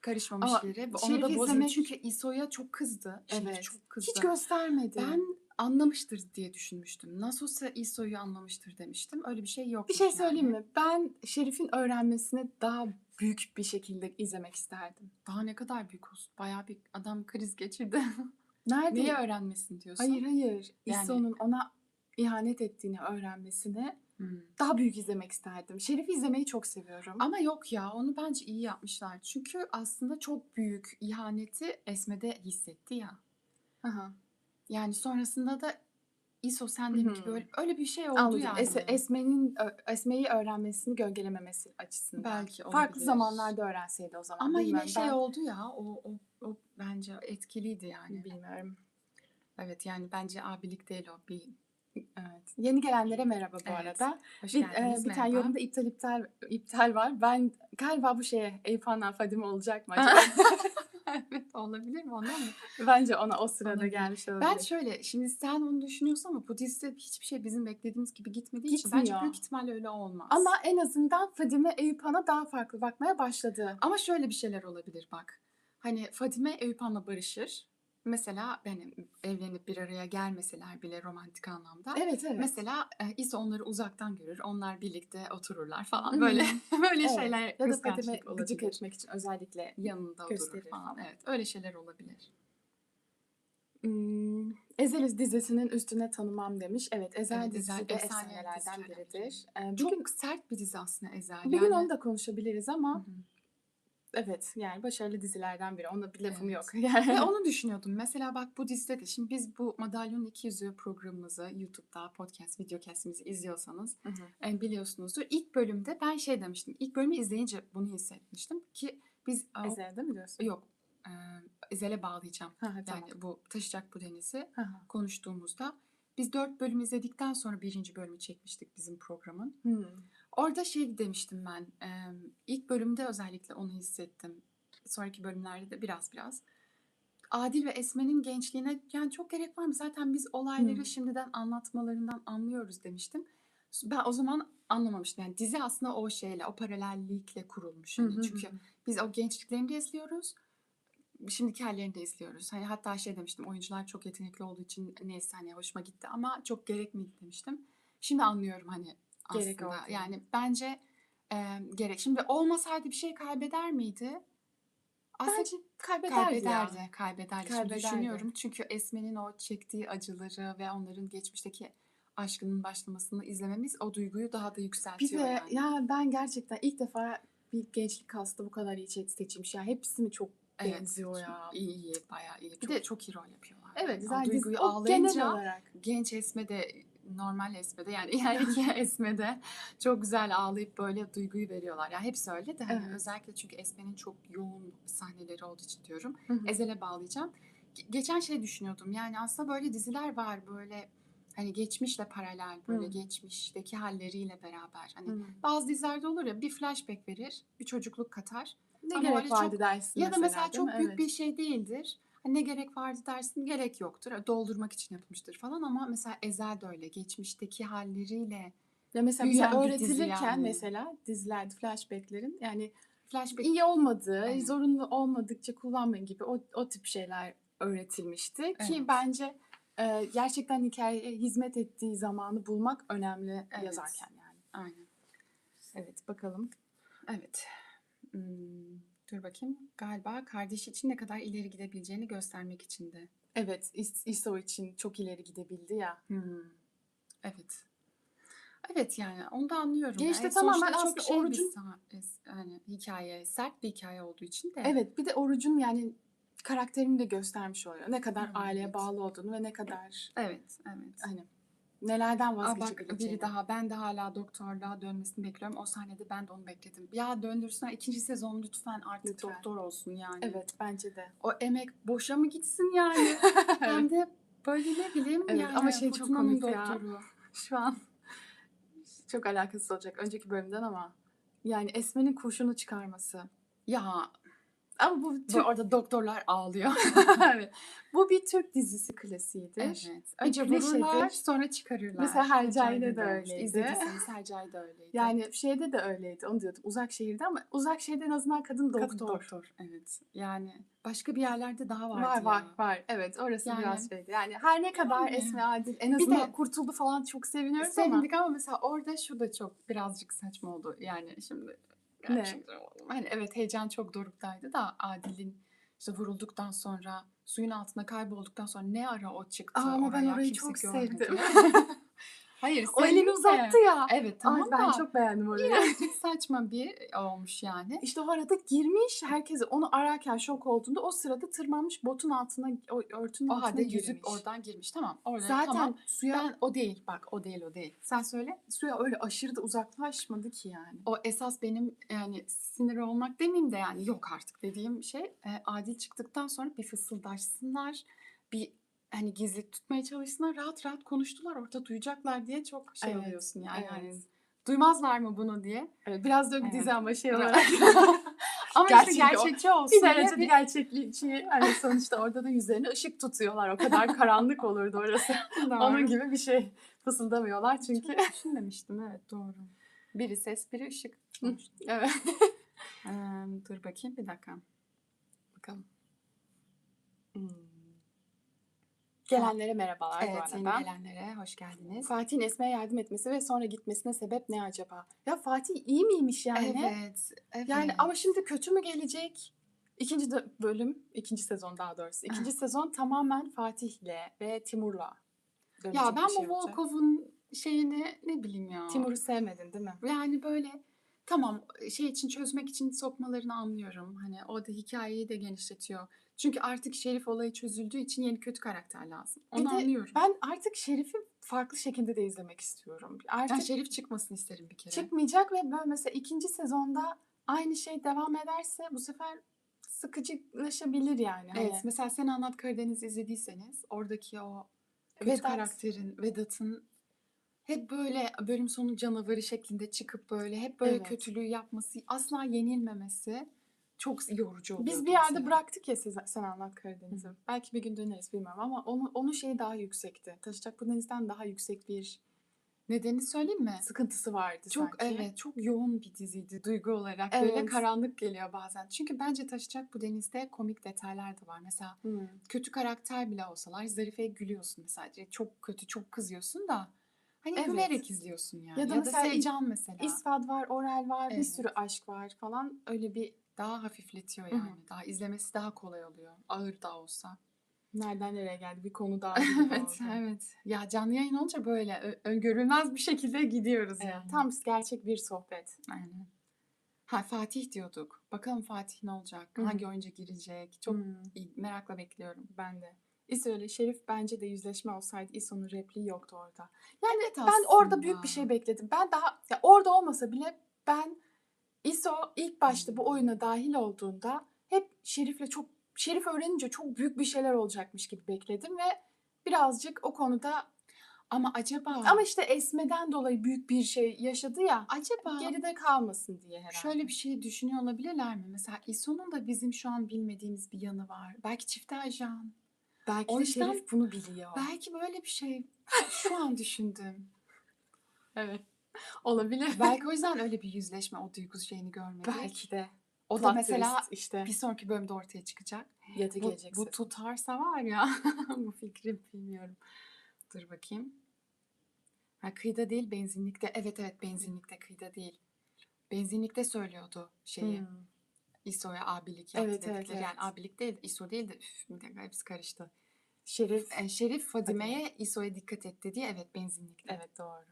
Karışmamış Ama yere. Onu Şerif da bozuyor. Çünkü izlemek, İso'ya çok kızdı. Şerif evet. çok Hiç kızdı. göstermedi. Ben anlamıştır diye düşünmüştüm. Nasıl olsa İso'yu anlamıştır demiştim. Öyle bir şey yokmuş Bir şey söyleyeyim yani. mi? Ben Şerif'in öğrenmesini daha büyük bir şekilde izlemek isterdim. Daha ne kadar büyük olsun. Bayağı bir adam kriz geçirdi. Nerede? Niye öğrenmesin diyorsun? Hayır. Yani İso'nun ona ihanet ettiğini öğrenmesini daha büyük izlemek isterdim. Şerif'i izlemeyi çok seviyorum. Ama yok ya onu bence iyi yapmışlar. Çünkü aslında çok büyük ihaneti Esme'de hissetti ya. Aha. Yani sonrasında da İso sen Hı de mi ki hı. böyle öyle bir şey oldu Anladım. yani. Esme'yi öğrenmesini gölgelememesi açısından. Belki Farklı olabilir. zamanlarda öğrenseydi o zaman. Ama yine Bilmiyorum. şey Ben oldu ya o bence etkiliydi yani. bilmiyorum. Evet yani bence abilik değil o bir Evet. Yeni gelenlere merhaba bu Evet. arada. Hoş Bir, geldiniz. bir tane Merhaba. yorumda iptal var. Ben galiba bu şeye Eyüphan'dan Fadime olacak mı acaba? Evet, olabilir mi? Ondan mı? Bence ona o sırada Olabilir. gelmiş Ben olabilir. şöyle, şimdi sen onu düşünüyorsun ama bu dizide hiçbir şey bizim beklediğimiz gibi gitmediği için bence Gitmiyor. büyük ihtimalle öyle olmaz. Ama en azından Fadime Eyüphan'a daha farklı bakmaya başladı. Ama şöyle bir şeyler olabilir bak. Hani Fadime Eyüphan'la barışır. Mesela hani evlenip bir araya gelmeseler bile romantik anlamda. Evet, evet. Mesela İso onları uzaktan görür. Onlar birlikte otururlar falan. Hı Böyle hı. böyle Evet. şeyler Ya da Fadime kıskançlık gıcık olabilir. etmek için özellikle Yanında durur gösterir falan. falan. Evet, öyle şeyler olabilir. Ezel dizisinin üstüne tanımam demiş. Evet, Ezel Evet, Ezel dizisi de efsane efsanelerden dizilerden biri. biridir. Bir gün Çok sert bir dizi aslında Ezel. bir gün Yani onu da konuşabiliriz Hı ama hı, evet, yani başarılı dizilerden biri. Ona bir lafım yok. evet. Ve onu düşünüyordum. Mesela bak bu dizide de şimdi biz bu Madalyonun İki Yüzü programımızı YouTube'da podcast, videocast'imizi izliyorsanız Hı hı. biliyorsunuzdur. İlk bölümde ben şey demiştim. İlk bölümü izleyince bunu hissetmiştim ki biz Ezel'de mi diyorsun? yok e, Ezel'e bağlayacağım. Ha, ha, Yani tamam. bu Taşacak Bu Denizi Ha, ha. konuştuğumuzda biz 4 bölüm izledikten sonra birinci bölümü çekmiştik bizim programın. Hmm. Orada şey demiştim ben. İlk bölümde özellikle onu hissettim. Sonraki bölümlerde de biraz. Adil ve Esme'nin gençliğine yani çok gerek var mı? Zaten biz olayları Hmm. şimdiden anlatmalarından anlıyoruz demiştim. Ben o zaman anlamamıştım. Yani dizi aslında o şeyle, o paralellikle kurulmuş. Hı Hani hı çünkü hı. biz o gençliklerini de izliyoruz. Şimdiki hallerini de izliyoruz. Hani hatta şey demiştim. Oyuncular çok yetenekli olduğu için neyse hani hoşuma gitti ama çok gerek miydi demiştim. Şimdi anlıyorum hani Gerek aslında. olduğunu. Yani bence gerek. Şimdi olmasaydı bir şey kaybeder miydi? Aslında Bence kaybederdi ya. kaybederdi. Şimdi Kaybederdi. düşünüyorum çünkü Esme'nin o çektiği acıları ve onların geçmişteki aşkının başlamasını izlememiz o duyguyu daha da Bir yükseltiyor de yani. ya ben gerçekten ilk defa bir gençlik kastı bu kadar iyi seçilmiş. Ya hepsi mi çok Evet, benziyor ya. iyi, bayağı iyi. Bir Çok de çok iyi rol yapıyorlar evet, yani. O güzel dizi. duyguyu O genel ağlayınca olarak. genç Esme de normal Esme de yani ileriki Esme de çok güzel ağlayıp böyle duyguyu veriyorlar. Ya hepsi öyle de hani Evet. özellikle çünkü Esme'nin çok yoğun sahneleri olduğu için diyorum. Hı hı. Ezel'e bağlayacağım. Geçen şey düşünüyordum yani aslında böyle diziler var böyle hani geçmişle paralel böyle Hı. geçmişteki halleriyle beraber. Hani Hı. bazı dizilerde olur ya bir flashback verir, bir çocukluk katar. Ne Ama gerek öyle çok vardı dersin ya da mesela mesela değil mi? çok büyük bir Evet. şey değildir. Hani ne gerek vardı dersin, gerek yoktur. Doldurmak için yapmıştır falan ama mesela Ezel de öyle. Geçmişteki halleriyle Ya mesela bize büyüyen bir dizi öğretilirken yani. mesela dizilerde flashbacklerin yani Flashback iyi olmadığı, evet, zorunlu olmadıkça kullanmayın gibi o tip şeyler öğretilmişti ki evet, bence gerçekten hikayeye hizmet ettiği zamanı bulmak önemli evet. yazarken yani. Aynen. Evet, bakalım. Evet. Dur bakayım. Galiba kardeşi için ne kadar ileri gidebileceğini göstermek için de. Evet, ISO için çok ileri gidebildi ya. Hmm, evet. Evet yani onu da anlıyorum Ya ya. işte tamamen Sonuçta çok aslında şey bir Oruç'un hani hikaye, sert bir hikaye olduğu için de. evet bir de Oruç'un yani karakterini de göstermiş oluyor. Ne kadar aileye Evet. bağlı olduğunu ve ne kadar Evet, evet. hani nelerden Aa bak biri vazgeçebileceğini. daha. Ben de hala doktorluğa dönmesini bekliyorum. O sahnede ben de onu bekledim. Ya döndürsünler ikinci sezon lütfen artık Lütfen. doktor olsun yani. Evet, bence de. O emek boşa mı gitsin yani? Hem Evet. de böyle ne bileyim Evet ama yani şey çok Fırtına'nın komikti ya. doktoru. Şu an çok alakasız olacak önceki bölümden ama yani Esme'nin kurşunu çıkarması. Ya Ama bu böyle Türk orada doktorlar ağlıyor. evet. Bu bir Türk dizisi klasiğidir. Evet. Bir Önce vururlar klişedir. sonra çıkarırlar. Mesela Hercai'de Hercai'de de de olmuştu. öyleydi. İzlediyseniz Hercai de öyleydi. Yani şeyde de öyleydi. Onu diyordum. Uzak şehirde ama uzak şehirde en azından kadın Kadın doktor. doktor. Evet. Yani başka bir yerlerde daha Var vardı var ya. var. Evet orası biraz Yani şeydi. Yani her ne kadar yani Esme Adil en bir azından de kurtuldu falan çok seviniyoruz ama sevindik ama mesela orada şu da çok birazcık saçma oldu. Yani şimdi ne? gerçekten hani evet heyecan çok doruktaydı da Adil'in işte vurulduktan sonra suyun altında kaybolduktan sonra ne ara o Aa, çıktı ama ben oraya orayı kimse çok sevdim. görmedi. Hayır O elini sevdim uzattı de. ya. Evet Ay tamam ben da çok beğendim orayı. birazcık saçma bir olmuş yani. İşte o arada girmiş. Herkes onu ararken şok olduğunda o sırada tırmanmış botun altına, o örtünün O altına halde yüzüp girmiş. oradan girmiş. Tamam orada tamam. Zaten suya Ben o değil bak o değil o değil. Sen söyle. suya öyle aşırı da uzaklaşmadı ki yani. O esas benim yani sinir olmak demeyeyim de yani yok artık dediğim şey Adil çıktıktan sonra bir fısıldaşsınlar. Bir hani gizli tutmaya çalışsınlar, rahat rahat konuştular. Orada duyacaklar diye çok şey Evet, oluyorsun yani. evet. Hani duymazlar mı bunu diye. Evet, biraz da Evet. dizi ama şey Evet. olarak. Ama işte gerçekçi olsun Bir diye derece gerçekçi. Hani sonuçta orada da yüzlerine ışık tutuyorlar. O kadar karanlık olurdu orası. Onun Doğru. gibi bir şey. Fısıldamıyorlar çünkü. Çok düşünmemiştim, evet doğru. Biri ses, biri ışık sonuçta. Evet. Dur bakayım bir dakika. Bakalım. Gelenlere merhabalar bu Evet, yeni arada. gelenlere hoş geldiniz. Fatih'in Esme'ye yardım etmesi ve sonra gitmesine sebep ne acaba? Ya Fatih iyi miymiş yani? Evet, evet. Yani ama şimdi kötü mü gelecek? İkinci sezon daha doğrusu. İkinci sezon tamamen Fatih'le ve Timur'la dönecek Ya ben bir şey bu olacak. Volkov'un şeyini ne bileyim ya. Timur'u sevmedin değil mi? Yani böyle tamam şey için çözmek için sokmalarını anlıyorum. Hani o da hikayeyi de genişletiyor. Çünkü artık Şerif olayı çözüldüğü için yeni kötü karakter lazım. Bir Onu de anlıyorum. ben artık Şerif'i farklı şekilde de izlemek istiyorum. Ben Artık Şerif çıkmasını isterim bir kere. çıkmayacak ve böyle mesela ikinci sezonda aynı şey devam ederse bu sefer sıkıcılaşabilir yani. Evet, Hani mesela Sen Anlat Karadeniz izlediyseniz oradaki o kötü Vedat. karakterin, Vedat'ın hep böyle bölüm sonu canavarı şeklinde çıkıp böyle hep böyle Evet. kötülüğü yapması, asla yenilmemesi çok yorucu oluyordu Biz bir yerde mesela. bıraktık ya Sen Anlat Karadeniz'i. Belki bir gün döneriz bilmiyorum ama onun şeyi daha yüksekti. Taşacak bu denizden daha yüksek bir Nedenini söyleyeyim mi? sıkıntısı vardı Çok sanki. evet, çok yoğun bir diziydi duygu olarak. Böyle Evet. karanlık geliyor bazen. Çünkü bence Taşacak Bu Deniz'de komik detaylar da var. Mesela kötü karakter bile olsalar Zarife'ye gülüyorsun mesela. Çok kötü, çok kızıyorsun da hani Evet. gülerek izliyorsun yani. Ya da mesela Sevcan mesela. İsfad var, Orel var, bir Evet. sürü aşk var falan. Öyle bir Daha hafifletiyor Hı yani. hı. Daha izlemesi daha kolay oluyor. Ağır da olsa. nereden nereye geldi bir konu daha gibi Evet, oldu. evet. Ya canlı yayın olunca böyle öngörülmez bir şekilde gidiyoruz Evet, yani. tam gerçek bir sohbet. Aynen. Ha, Fatih diyorduk. Bakalım Fatih ne olacak? Hı hı. Hangi oyuncu girecek? Çok Hmm, merakla bekliyorum. ben de. İso ile Şerif bence de yüzleşme olsaydı İso'nun repliği yoktu orada. Yani Evet ben orada aslında. büyük bir şey bekledim. Ben daha ya orada olmasa bile ben İso ilk başta bu oyuna dahil olduğunda hep Şerif öğrenince çok büyük bir şeyler olacakmış gibi bekledim ve birazcık o konuda Ama acaba ama işte Esme'den dolayı büyük bir şey yaşadı ya acaba geride kalmasın diye herhalde. şöyle bir şey düşünüyor olabilirler mi? Mesela İso'nun da bizim şu an bilmediğimiz bir yanı var. Belki çifte ajan. Belki O de yüzden Şerif bunu biliyor. belki böyle bir şey şu an düşündüm. Evet. Olabilir. Belki o yüzden öyle bir yüzleşme, o duygu şeyini görmedik. Belki de. O da Plot mesela twist işte. bir sonraki bölümde ortaya çıkacak. Yatı Bu gelecekse. tutarsa var ya bu fikri bilmiyorum. Dur bakayım. Ha, kıyıda değil benzinlikte. Evet evet benzinlikte kıyıda değil. Benzinlikte söylüyordu şeyi. İso'ya abilik yaptı Evet, evet, dedikleri. Yani evet. abilik değil de İso değil de bir dakika hepsi karıştı. Şerif. Şerif Fadime'ye İso'ya dikkat et dedi. Evet benzinlikte. Evet doğru.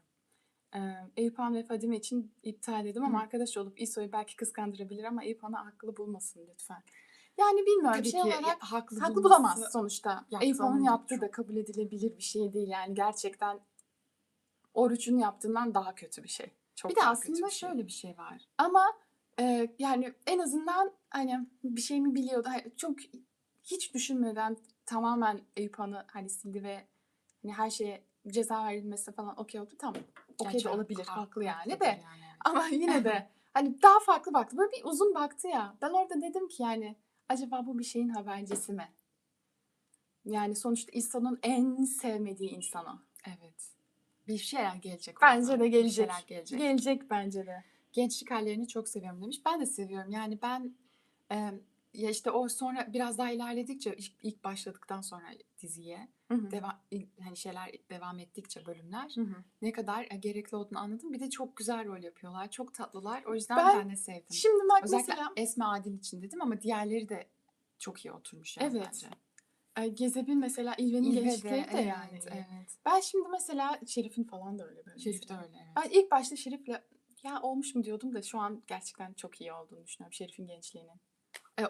Eyüphan ve Fadime için iptal dedim ama Hı. arkadaş olup İso'yu belki kıskandırabilir ama Eyüphan'ı haklı bulmasın lütfen. Yani bilmiyorum Tabii şey ki olarak haklı haklı bulması bulamaz sonuçta. yaptığı Eyüphan'ın anda yaptığı çok. da kabul edilebilir bir şey değil yani gerçekten Oruç'un yaptığından daha kötü bir şey. Çok Bir de daha kötü aslında bir şey. şöyle bir şey var. Ama yani en azından hani bir şey mi biliyordu. Çok hiç düşünmeden tamamen Eyüphan'ı hani sildi ve hani her şeye ceza verilmesi falan okey oldu. Tamam. Okey Gerçi de olabilir. Haklı yani haklıdır de. yani, evet. Ama yine de hani daha farklı baktı. Böyle bir uzun baktı ya. Ben orada dedim ki yani acaba bu bir şeyin habercisi mi? Yani sonuçta İsa'nın en sevmediği insanı. Evet. Bir şeyler gelecek Bence oradan. de Bir gelecek. şeyler gelecek. Gelecek bence de. Gençlik hallerini çok seviyorum demiş. Ben de seviyorum. Yani ben ya işte o sonra biraz daha ilerledikçe ilk başladıktan sonra diziye hani şeyler devam ettikçe bölümler ne kadar gerekli olduğunu anladım. Bir de çok güzel rol yapıyorlar. Çok tatlılar. O yüzden ben de sevdim. Şimdi bak Özellikle mesela Esme Adil için dedim ama diğerleri de çok iyi oturmuş yani evet. bence. Gezebin mesela İlve'nin İlve de gençlikleri de yani evet, iyi. evet. Ben şimdi mesela Şerif'in falan da öyle böyle. Şerif de mesela. öyle evet. Ben ilk başta Şerif'le ya olmuş mu diyordum da şu an gerçekten çok iyi olduğunu düşünüyorum Şerif'in gençliğinin.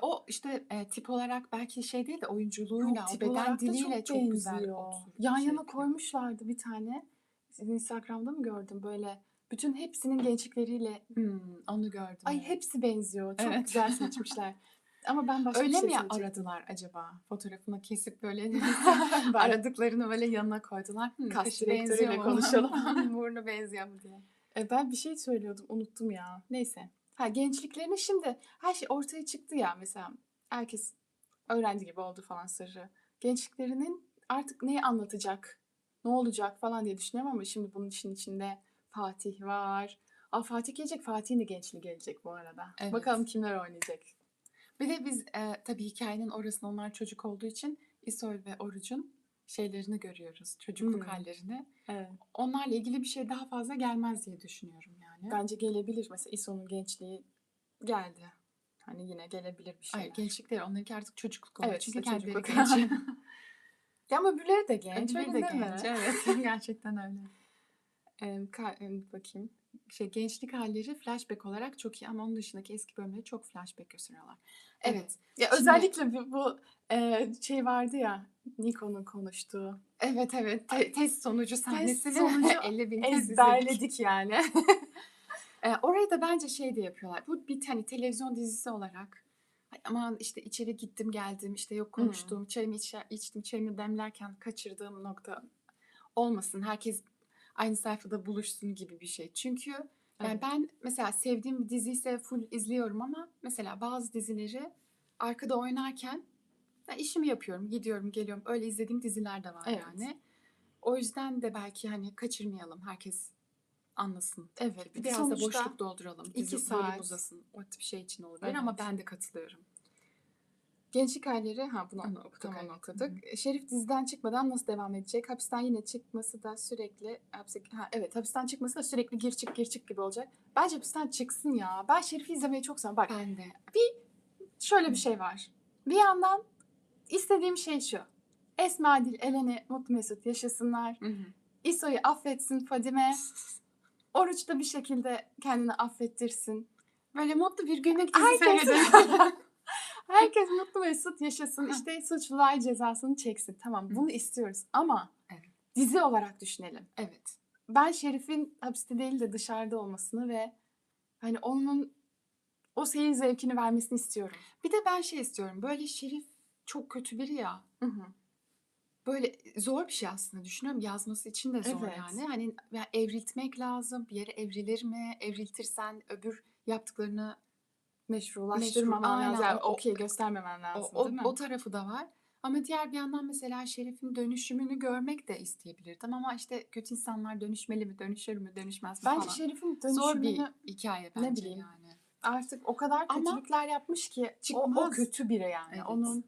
O işte tip olarak belki şey değil de oyunculuğuyla, Yok, o tip beden olarak da diliyle çok güzel benziyor. oturup Yan şey yana yapıyor. koymuşlardı bir tane. Sizin Instagram'da mı gördüm böyle? Bütün hepsinin gençlikleriyle. Onu gördüm. Ay Evet. hepsi benziyor. Çok Evet. güzel seçmişler. Ama ben başka bir Öyle şey mi söyleyecektim. aradılar acaba? Fotoğrafını kesip böyle Ben aradıklarını böyle yanına koydular. kas Kaşı direktörüyle benziyor mu? konuşalım. Burnu benziyor mu diye. Ben bir şey söylüyordum, unuttum ya. Neyse. Ha, gençliklerini şimdi her şey ortaya çıktı ya, mesela herkes öğrenci gibi oldu falan sırrı. Gençliklerinin artık neyi anlatacak, ne olacak falan diye düşünüyorum ama şimdi bunun işin içinde Fatih var. Fatih gelecek, Fatih'in de gençliği gelecek bu arada. Evet. Bakalım kimler oynayacak. Bir de biz tabii hikayenin orasında onlar çocuk olduğu için İsoy ve Oruç'un şeylerini görüyoruz. Çocukluk hallerini. Evet. Onlarla ilgili bir şey daha fazla gelmez diye düşünüyorum yani. Bence gelebilir. Mesela İso'nun gençliği geldi. Hani yine gelebilir bir şeyler. Ay, gençlikleri onlarınki artık çocukluk oluyor. Evet, Çünkü işte kendileri çocukluk. genç. Ya ama öbürleri de genç. Öbürleri Öyle de deme. genç. Evet. Gerçekten öyle. Bakayım. Gençlik halleri flashback olarak çok iyi ama onun dışındaki eski bölümleri çok flashback gösteriyorlar. Evet. Evet. Ya Şimdi- özellikle bu şey vardı ya, Nico'nun konuştuğu. Evet. Test sonucu sahnesini sonucu 50.000 kez izledik. ezberledik yani. Orayı da bence şey de yapıyorlar. Bu bir tane televizyon dizisi olarak. Ay, aman işte içeri gittim geldim işte yok konuştuğum çayımı içtim çayımı demlerken kaçırdığım nokta olmasın. Herkes aynı sayfada buluşsun gibi bir şey. Çünkü yani Evet. ben mesela sevdiğim bir dizi ise full izliyorum ama mesela bazı dizileri arkada oynarken ben işimi yapıyorum, gidiyorum, geliyorum. Öyle izlediğim diziler de var Evet. yani. O yüzden de belki hani kaçırmayalım. Herkes anlasın. Evet. Bir de Biraz da sonuçta boşluk dolduralım. 2 Dizi bölüm saat. uzasın. O tip şey için olabilir Evet. ama ben de katılıyorum. Gençlik halleri, bunu Onu okuduk, tamam evet. okuduk. Şerif diziden çıkmadan nasıl devam edecek? Hapisten yine çıkması da sürekli hapisten çıkması da sürekli gir çık gibi olacak. Bence hapisten çıksın ya. Ben Şerif'i izlemeyi çok seviyorum. Bak, Ben de. şöyle bir şey var. Bir yandan istediğim şey şu. Esma Adil, Elen'i mutlu mesut yaşasınlar. İso'yu affetsin Fadime. Oruç da bir şekilde kendini affettirsin. Böyle mutlu bir günlük dizi Herkes seyredelim. herkes mutlu mesut yaşasın. İşte suçlular cezasını çeksin. Tamam, bunu istiyoruz ama Evet. dizi olarak düşünelim. Evet. Ben Şerif'in hapiste değil de dışarıda olmasını ve hani onun o seyir zevkini vermesini istiyorum. Bir de ben şey istiyorum. Böyle Şerif çok kötü biri ya. Böyle zor bir şey aslında düşünüyorum. Yazması için de zor Evet. yani. Hani evriltmek lazım. Bir yere evrilir mi? Evriltirsen öbür yaptıklarını Meşrulaştırmaman Aynen, lazım. Yani okey göstermemen lazım değil mi? o tarafı da var. Ama diğer bir yandan mesela Şerif'in dönüşümünü görmek de isteyebilirdim. Ama işte kötü insanlar dönüşmeli mi, dönüşür mü, dönüşmez mi Bence falan. Şerif'in Zor bir dönüşümünü hikaye ne bence bileyim yani. artık o kadar Ama kötülükler yapmış ki o çıkmaz. kötü biri yani. Evet. Onun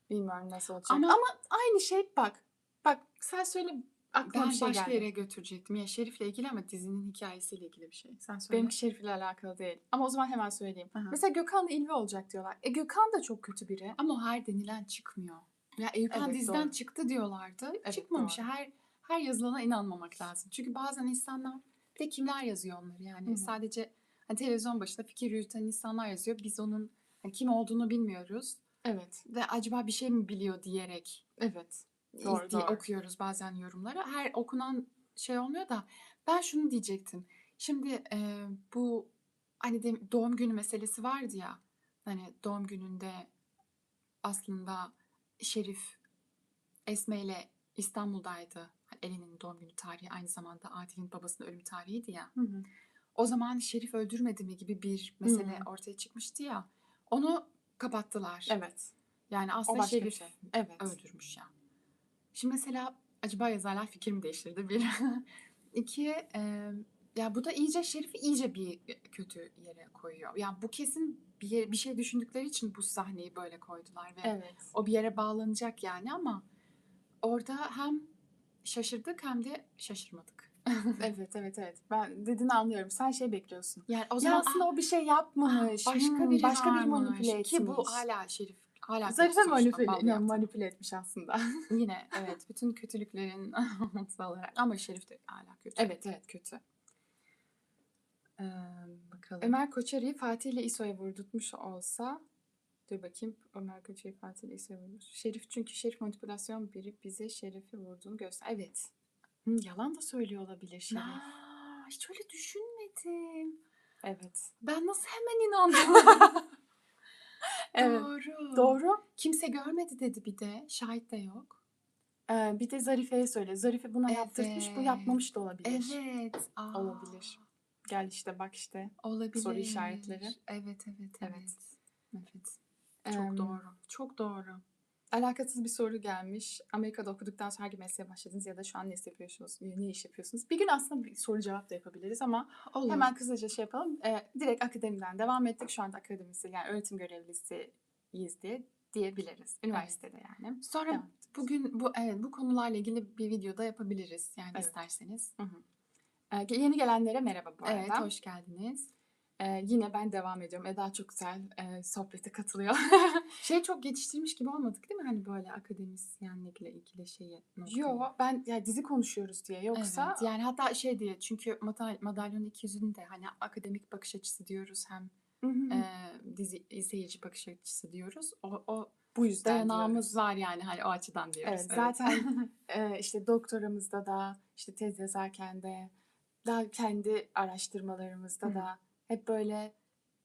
bilmiyorum nasıl olacak. Ama Ama aynı şey bak. Bak sen söyle, aklıma bir ben şey başka geldi. yere götürecektim. Ya Şerif'le ilgili ama dizinin hikayesiyle ilgili bir şey. Sen söyle. Benimki Şerif'le alakalı değil. Ama o zaman hemen söyleyeyim. Aha. Mesela Gökhan'la İlvi olacak diyorlar. Gökhan da çok kötü biri. Ama o her denilen çıkmıyor. Ya Eyüphan Evet, diziden doğru. çıktı diyorlardı. Evet, Çıkmamış. doğru. Her yazılana inanmamak lazım. Çünkü bazen insanlar bir de kimler yazıyor onları yani. Hı-hı. Sadece hani televizyon başında fikir yürüten insanlar yazıyor. Biz onun hani kim olduğunu bilmiyoruz. Evet. Ve acaba bir şey mi biliyor diyerek Evet. Doğru. okuyoruz bazen yorumları. Her okunan şey olmuyor da ben şunu diyecektim. Şimdi bu hani doğum günü meselesi vardı ya. Hani doğum gününde aslında Şerif Esme ile İstanbul'daydı. Hani Elin'in doğum günü tarihi aynı zamanda Adil'in babasının ölüm tarihiydi ya. Hı-hı. O zaman Şerif öldürmedi mi gibi bir mesele ortaya çıkmıştı ya. Onu kapattılar. Evet. Yani O aslında başka bir Şerif şey. Evet. öldürmüş ya. Şimdi mesela acaba yazarlar fikir mi değiştirdi? Bir. İki, ya bu da iyice Şerif'i iyice bir kötü yere koyuyor. Yani bu kesin bir şey düşündükleri için bu sahneyi böyle koydular ve Evet. o bir yere bağlanacak yani ama orada hem şaşırdık hem de şaşırmadık. Evet. Ben dediğini anlıyorum. Sen şey bekliyorsun. Yani o Ya zaman aslında o bir şey yapmamış. başka biri başka biri varmış manipüle etmiş. ki bu hala Şerif hala kötü Zarife sonuçta bal yaptı. manipüle etmiş aslında. Yine evet bütün kötülüklerin ortası olarak ama Şerif de hala kötü. Evet kötü. Bakalım. Ömer Koçeri'yi Fatih ile İso'ya vurdurtmuş olsa, dur bakayım, Ömer Koçeri'yi Fatih ile İso'ya vurdur. Şerif, çünkü Şerif manipülasyon biri bize Şerif'i vurduğunu göster. Evet. Yalan da söylüyor olabilir Şerif. Hiç öyle düşünmedim. Evet. Ben nasıl hemen inandım? Evet. Doğru. Doğru. Kimse görmedi dedi bir de. Şahit de yok. Bir de Zarife'ye söyle. Zarife buna yaptırtmış, bu yapmamış da olabilir. Evet. Olabilir. Gel işte bak işte. Olabilir. Soru işaretleri. Evet, evet, Evet. evet. Çok Em, doğru. Çok doğru. Alakasız bir soru gelmiş. Amerika'da okuduktan sonra hangi mesleğe başladınız ya da şu an ne yapıyorsunuz? Ne iş yapıyorsunuz? Bir gün aslında bir soru cevap da yapabiliriz ama Olur. hemen kısaca şey yapalım. Direkt akademiden devam ettik. Şu anda akademisi yani öğretim görevlisiyiz diyebiliriz. Üniversitede yani. Sonra Devam. bugün bu konularla ilgili bir video da yapabiliriz yani Evet. isterseniz. Hı hı. Yeni gelenlere merhaba bu arada. Evet, hoş geldiniz. Yine ben devam ediyorum. Eda çok güzel sohbete katılıyor. Çok geçiştirmiş gibi olmadık değil mi? Hani böyle akademisyenlikle ilgili şeyi noktayı. Yo ben ya dizi konuşuyoruz diye yoksa Evet, yani hatta diye çünkü madalyonun iki yüzünü de hani akademik bakış açısı diyoruz hem Hı hı. dizi seyirci bakış açısı diyoruz. O bu yüzden dayanağımız diyoruz. var yani hani o açıdan diyoruz. Evet, zaten işte doktoramızda da işte tez yazarken de daha kendi araştırmalarımızda Hı. da hep böyle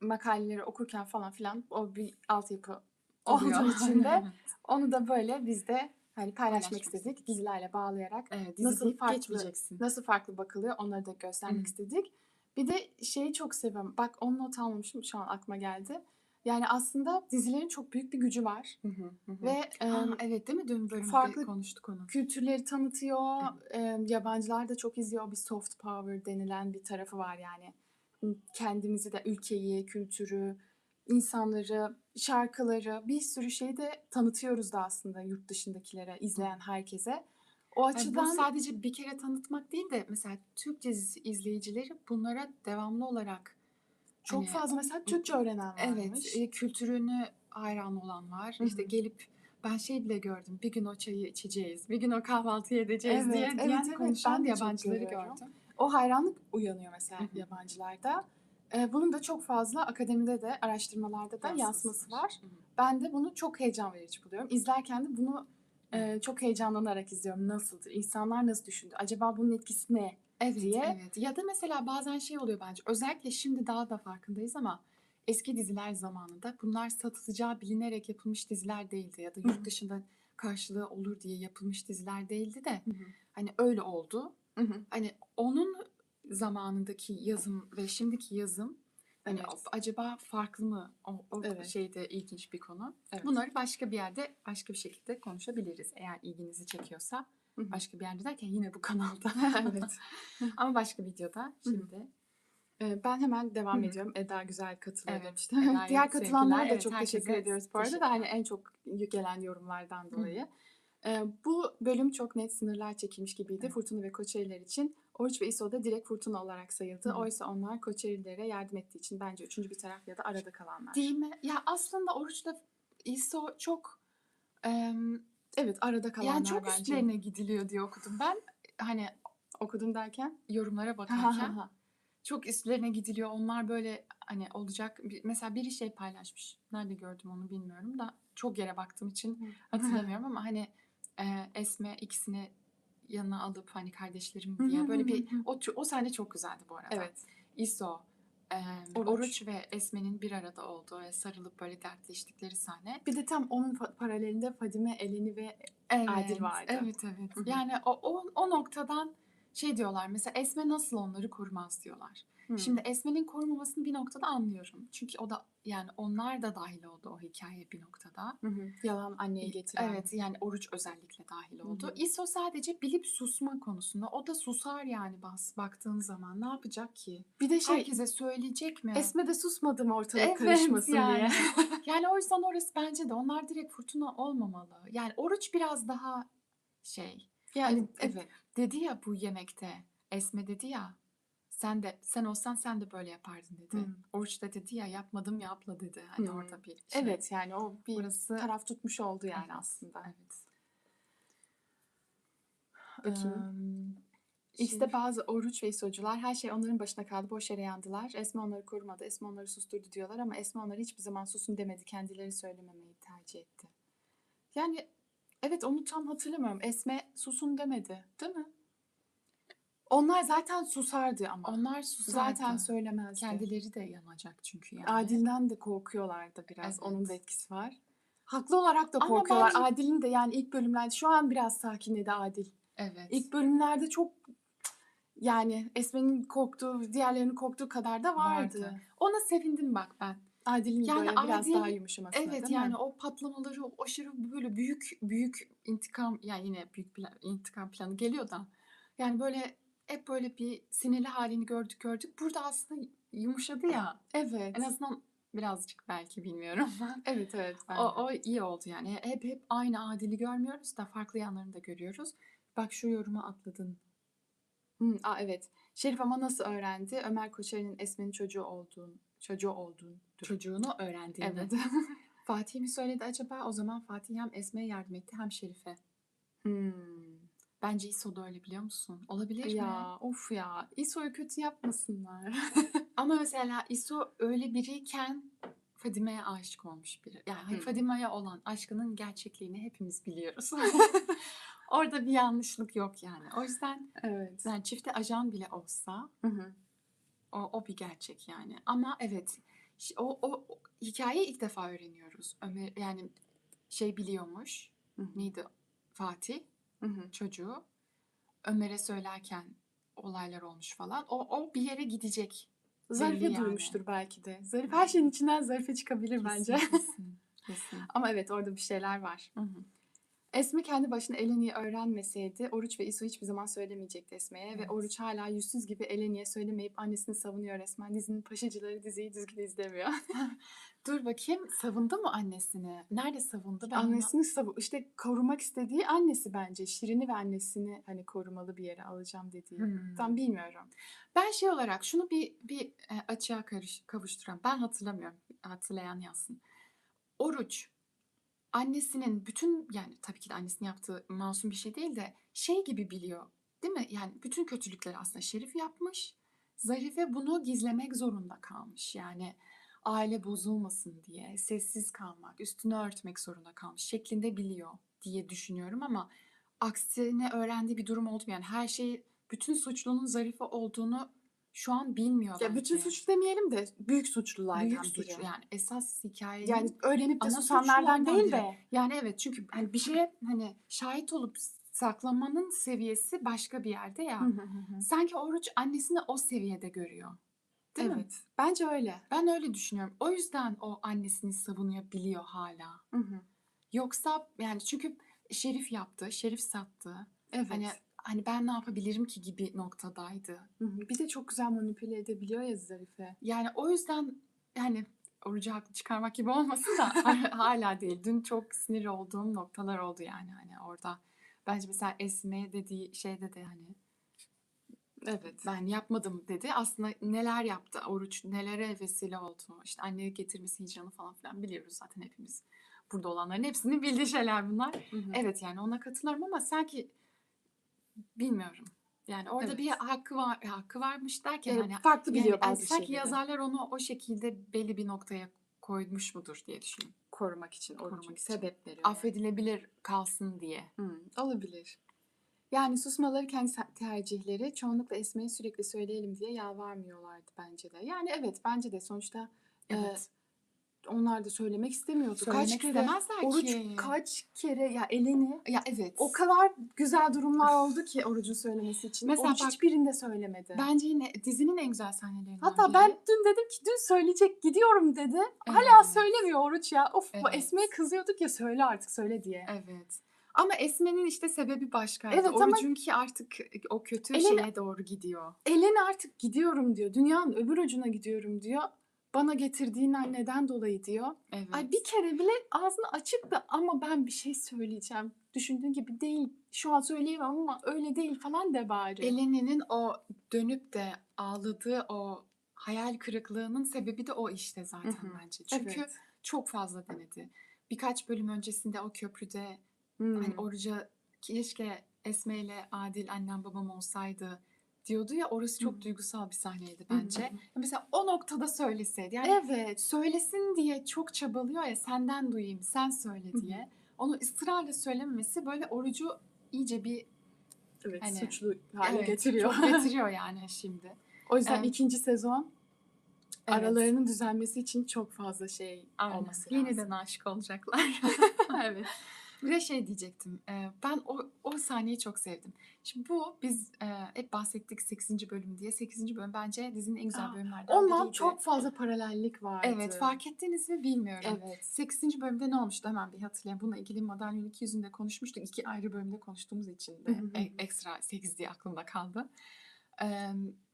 makaleleri okurken falan filan o bir altyapı Oluyor. olduğu için de Evet. onu da böyle biz de hani paylaşmak Paylaşmak istedik istedik. dizilerle bağlayarak Evet, dizi nasıl deyip farklı geçmeyeceksin. nasıl farklı bakılıyor onları da göstermek Hı. istedik. Bir de şeyi çok seviyorum. Bak onu not almamışım şu an aklıma geldi. Yani aslında dizilerin çok büyük bir gücü var. Hı hı, hı hı. Ve Evet değil mi? Dün bölümde farklı konuştuk onu. kültürleri tanıtıyor. Yabancılar da çok izliyor. Bir soft power denilen bir tarafı var yani. Kendimizi de ülkeyi, kültürü, insanları, şarkıları bir sürü şeyi de tanıtıyoruz da aslında yurt dışındakilere, izleyen herkese. O Bu açıdan sadece bir kere tanıtmak değil de mesela Türk dizisi izleyicileri bunlara devamlı olarak çok hani fazla mesela Türkçe öğrenen varmış. evet kültürünü hayran olan var. Hı İşte hı. gelip ben bile gördüm. Bir gün o çayı içeceğiz, bir gün o kahvaltıyı edeceğiz Evet, diye evet, diyen evet. konuşan Ben de çok yabancıları görüyorum. gördüm. O hayranlık uyanıyor mesela Hı hı. yabancılarda. Bunun da çok fazla akademide de, araştırmalarda da yansıması var. Hı hı. Ben de bunu çok heyecan verici buluyorum. İzlerken de bunu çok heyecanlanarak izliyorum. Nasıldır? İnsanlar nasıl düşündü? Acaba bunun etkisi ne? diye. Evet. Ya da mesela bazen oluyor bence. Özellikle şimdi daha da farkındayız ama eski diziler zamanında bunlar satılacağı bilinerek yapılmış diziler değildi ya da yurt dışında karşılığı olur diye yapılmış diziler değildi de hani öyle oldu. Hani onun zamanındaki yazım ve şimdiki yazım hani Evet. acaba farklı mı? O Evet. şeyde ilginç bir konu. Evet. Bunları başka bir yerde başka bir şekilde konuşabiliriz eğer ilginizi çekiyorsa. Başka bir yerde derken yine bu kanalda. Evet. Ama başka videoda şimdi. Ben hemen devam Hı hı. ediyorum. Eda güzel katılıyor Evet, demişti. Eda'ya Diğer katılanlara sevgiler. da Evet, çok teşekkür herkese ediyoruz bu arada da hani en çok gelen yorumlardan dolayı. Bu bölüm çok net sınırlar çekilmiş gibiydi. Evet. Fırtına ve Koçeriler için. Oruç ve İso da direkt fırtına olarak sayıldı. Hı hı. Oysa onlar Koçerilere yardım ettiği için bence üçüncü bir taraf ya da arada kalanlar. Değil mi? Ya aslında Oruç'la İso çok Evet arada kalanlar yani çok bence. üstlerine gidiliyor diye okudum ben. Hani Okudum derken? yorumlara bakarken çok üstlerine gidiliyor. Onlar böyle hani olacak. Mesela biri paylaşmış. Nerede gördüm onu bilmiyorum da çok yere baktığım için hatırlamıyorum ama hani Esme ikisini yanına alıp hani kardeşlerim diye böyle bir o sahne çok güzeldi bu arada. Evet. İso, Oruç. Oruç ve Esme'nin bir arada olduğu ve sarılıp böyle dertleştikleri sahne. Bir de tam onun paralelinde Fadime, Eleni ve Adil vardı. Evet. Yani o noktadan diyorlar mesela Esme nasıl onları korumaz diyorlar. Şimdi Esme'nin korumamasını bir noktada anlıyorum. Çünkü o da yani onlar da dahil oldu o hikayeye bir noktada. Yalan anneyi getiren. Evet yani Oruç özellikle dahil oldu. İso sadece bilip susma konusunda. O da susar yani baktığın zaman. Ne yapacak ki? Bir de Herkese söyleyecek mi? Esme de susmadı mı ortalık Evet karışmasın yani. diye. Yani o yüzden orası bence de onlar direkt fırtına olmamalı. Yani Oruç biraz daha Yani hani evet. dedi ya bu yemekte Esme dedi ya sen olsan sen de böyle yapardın dedi. Oruç da dedi ya yapmadım ya abla dedi. Hani orada bir Evet yani o bir Burası taraf tutmuş oldu yani evet, aslında. Evet. Bakayım. İşte bazı oruç ve isocular her şey onların başına kaldı. Boş yere yandılar. Esme onları korumadı. Esme onları susturdu diyorlar ama Esme onları hiçbir zaman susun demedi. Kendileri söylememeyi tercih etti. Yani evet onu tam hatırlamıyorum. Esme susun demedi değil mi? Onlar zaten susardı ama. Onlar susardı. Zaten söylemezdi. Kendileri de yanacak çünkü yani. Adil'den de korkuyorlardı biraz. Evet. Onun da etkisi var. Haklı olarak da Ama korkuyorlar. bence- Adil'in de yani ilk bölümlerde şu an biraz sakinledi Adil. Evet. İlk bölümlerde çok yani Esme'nin korktuğu, diğerlerinin korktuğu kadar da vardı. Ona sevindim bak ben. Adil'in Yani böyle biraz Adil, daha yumuşamasına evet değil yani mi? o patlamaları, o aşırı böyle büyük intikam, yani yine büyük intikam planı geliyor da yani böyle hep böyle bir sinirli halini gördük. Burada aslında yumuşadı ya. Evet. En azından birazcık, belki bilmiyorum. Evet ben de. O iyi oldu yani. Hep aynı Adil'i görmüyoruz da farklı yanlarını da görüyoruz. Bak şu yorumu atladın. Evet. Şerif ama nasıl öğrendi? Ömer Koçer'in Esme'nin Çocuğunu öğrendiğini. Evet. Fatih mi söyledi acaba? O zaman Fatih hem Esme'ye yardım etti hem Şerif'e. Bence İso da öyle, biliyor musun? Olabilir mi? Ya of ya. İso'yu kötü yapmasınlar. Ama mesela İso öyle biriyken Fadime'ye aşık olmuş biri. Yani Fadime'ye olan aşkının gerçekliğini hepimiz biliyoruz. Orada bir yanlışlık yok yani. O yüzden Evet. yani çifte ajan bile olsa o bir gerçek yani. Ama evet, o hikayeyi ilk defa öğreniyoruz. Ömer yani biliyormuş. Neydi? Fatih çocuğu Ömer'e söylerken olaylar olmuş falan. O bir yere gidecek. Zarife Belli yani. duymuştur belki de. Zarif her şeyin içinden Zarife çıkabilir bence. Kesin. Ama evet orada bir şeyler var. Esme kendi başına Eleni'yi öğrenmeseydi Oruç ve İso hiçbir zaman söylemeyecekti Esme'ye. Evet. Ve Oruç hala yüzsüz gibi Eleni'ye söylemeyip annesini savunuyor resmen. Dizinin paşacıları diziyi düzgün izlemiyor. Dur bakayım, savundu mu annesini? Nerede savundu? Ben Annesini işte korumak istediği annesi bence. Şirin'i ve annesini hani korumalı bir yere alacağım dediği. Tam bilmiyorum. Ben olarak şunu bir açığa kavuşturan, ben hatırlamıyorum. Hatırlayan yazsın. Oruç annesinin bütün, yani tabii ki de annesinin yaptığı masum bir şey değil de gibi biliyor. Değil mi? Yani bütün kötülükleri aslında Şerif yapmış. Zarife bunu gizlemek zorunda kalmış. Yani aile bozulmasın diye sessiz kalmak, üstünü örtmek zorunda kalmış şeklinde biliyor diye düşünüyorum ama aksine öğrendiği bir durum oldu mu? Yani her şeyi, bütün suçlunun Zarife olduğunu şu an bilmiyor Ya bence. bütün suç demeyelim de büyük suçlulardan Büyük biri. suç, yani esas hikayenin Yani öğrenip de ana susanlardan suçlulardan değil biri. de. Yani evet, çünkü hani bir şeye hani şahit olup saklamanın seviyesi başka bir yerde ya. Sanki Oruç annesini o seviyede görüyor. Değil mi? Evet. Bence öyle. Ben öyle düşünüyorum. O yüzden o annesini savunuyor, biliyor hala. Yoksa yani çünkü Şerif yaptı, Şerif sattı. Evet. Hani ben ne yapabilirim ki gibi noktadaydı. Bir de çok güzel manipüle edebiliyor ya Zarife. Yani o yüzden yani Orucu haklı çıkarmak gibi olmasın da hala değil. Dün çok sinir olduğum noktalar oldu yani hani orada. Bence mesela Esme dediği şeyde de hani Evet. ben yapmadım dedi. Aslında neler yaptı Oruç, nelere vesile oldu. İşte anne getirmesi hicranı falan filan biliyoruz zaten hepimiz. Burada olanların hepsinin bildiği şeyler bunlar. Evet yani ona katılıyorum ama sanki bilmiyorum. Yani orada bir hakkı varmış derken hani farklı biliyor yani bazı sanki şeyleri. yazarlar onu o şekilde belli bir noktaya koymuş mudur diye düşünüyorum. Korumak için, Oruç'un sebepleri. Affedilebilir kalsın diye. Olabilir. Yani susmaları kendi tercihleri, çoğunlukla Esme'ye sürekli söyleyelim diye yalvarmıyorlardı bence de. Yani evet bence de sonuçta Evet. onlar da söylemek istemiyordu. Söylemek istemezler Oruç ki. kaç kere ya Eleni Ya evet. o kadar güzel durumlar oldu ki Oruç'un söylemesi için. Mesela Oruç bak, hiçbirinde söylemedi. Bence yine dizinin en güzel sahnelerinden Hatta biri. ben dün dedim ki dün söyleyecek gidiyorum dedi. Hala söylemiyor Oruç ya. Of bu Esme'ye kızıyorduk ya söyle artık söyle diye. Evet. Ama Esme'nin işte sebebi başkaydı. Evet ama Orucunki artık o kötü şeye doğru gidiyor. Eleni artık gidiyorum diyor. Dünyanın öbür ucuna gidiyorum diyor. Bana getirdiğin anneden dolayı diyor. Evet. Ay bir kere bile ağzını açıp da ama ben bir şey söyleyeceğim. Düşündüğün gibi değil. Şu an söyleyemem ama öyle değil falan de bari. Eleni'nin o dönüp de ağladığı o hayal kırıklığının sebebi de o işte zaten bence. Çünkü çok fazla denedi. Birkaç bölüm öncesinde o köprüde hani Oruç'a keşke Esme ile Adil annem babam olsaydı diyordu ya, orası çok duygusal bir sahneydi bence. Mesela o noktada söyleseydi, yani söylesin diye çok çabalıyor ya, senden duyayım sen söyle diye. Onu ısrarla söylememesi böyle Oruç'u iyice bir Evet, Hani suçlu hale evet, getiriyor. çok getiriyor yani şimdi. O yüzden Em, ikinci sezon evet, aralarının düzelmesi için çok fazla şey aynen. olması Yeniden lazım. aşık olacaklar. Evet. Bir de şey diyecektim. Ben o sahneyi çok sevdim. Şimdi bu biz hep bahsettik 8. bölüm diye. 8. bölüm bence dizinin en güzel Aa, bölümlerden ondan biriydi. çok fazla paralellik Evet, vardı. fark ettiniz mi bilmiyorum. Evet. 8. bölümde ne olmuştu hemen bir hatırlayayım. Bununla ilgili Modern 200'ünde konuşmuştuk. 2 ayrı bölümde konuştuğumuz için de ekstra 8 diye aklımda kaldı.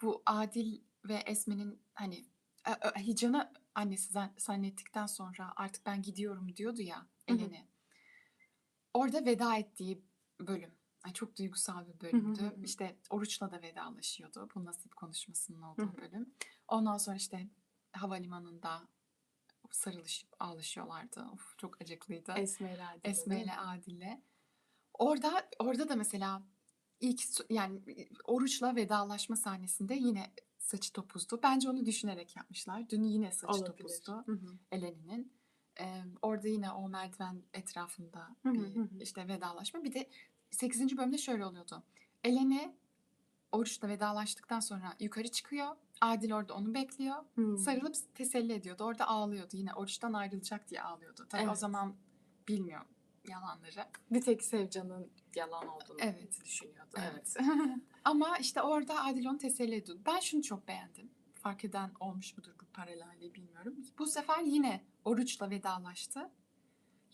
Bu Adil ve Esme'nin hani Hicran'ı annesi zannettikten sonra artık ben gidiyorum diyordu ya Eleni. Orada veda ettiği bölüm. Yani çok duygusal bir bölümdü. İşte Oruç'la da vedalaşıyordu. Bu nasip konuşmasının olduğu bölüm. Ondan sonra işte havalimanında sarılışıp ağlaşıyorlardı. Of, çok acıklıydı. Esme ile Adile, Esme değil ile mi? Adil'le. Orada da mesela ilk yani Oruç'la vedalaşma sahnesinde yine saçı topuzdu. Bence onu düşünerek yapmışlar. Dün yine saçı Olabilir. topuzdu Eleni'nin. Orada yine o merdiven etrafında bir işte vedalaşma. Bir de 8. bölümde şöyle oluyordu. Eleni Oruç'la vedalaştıktan sonra yukarı çıkıyor. Adil orada onu bekliyor. Sarılıp teselli ediyordu. Orada ağlıyordu. Yine Oruç'tan ayrılacak diye ağlıyordu. Tabii o Evet. zaman bilmiyor yalanları. Bir tek Sevcan'ın yalan olduğunu Evet. düşünüyordu. Evet. Ama işte orada Adil onu teselli ediyordu. Ben şunu çok beğendim. Fark eden olmuş mudur bu paralelliği bilmiyorum. Bu sefer yine Oruç'la vedalaştı.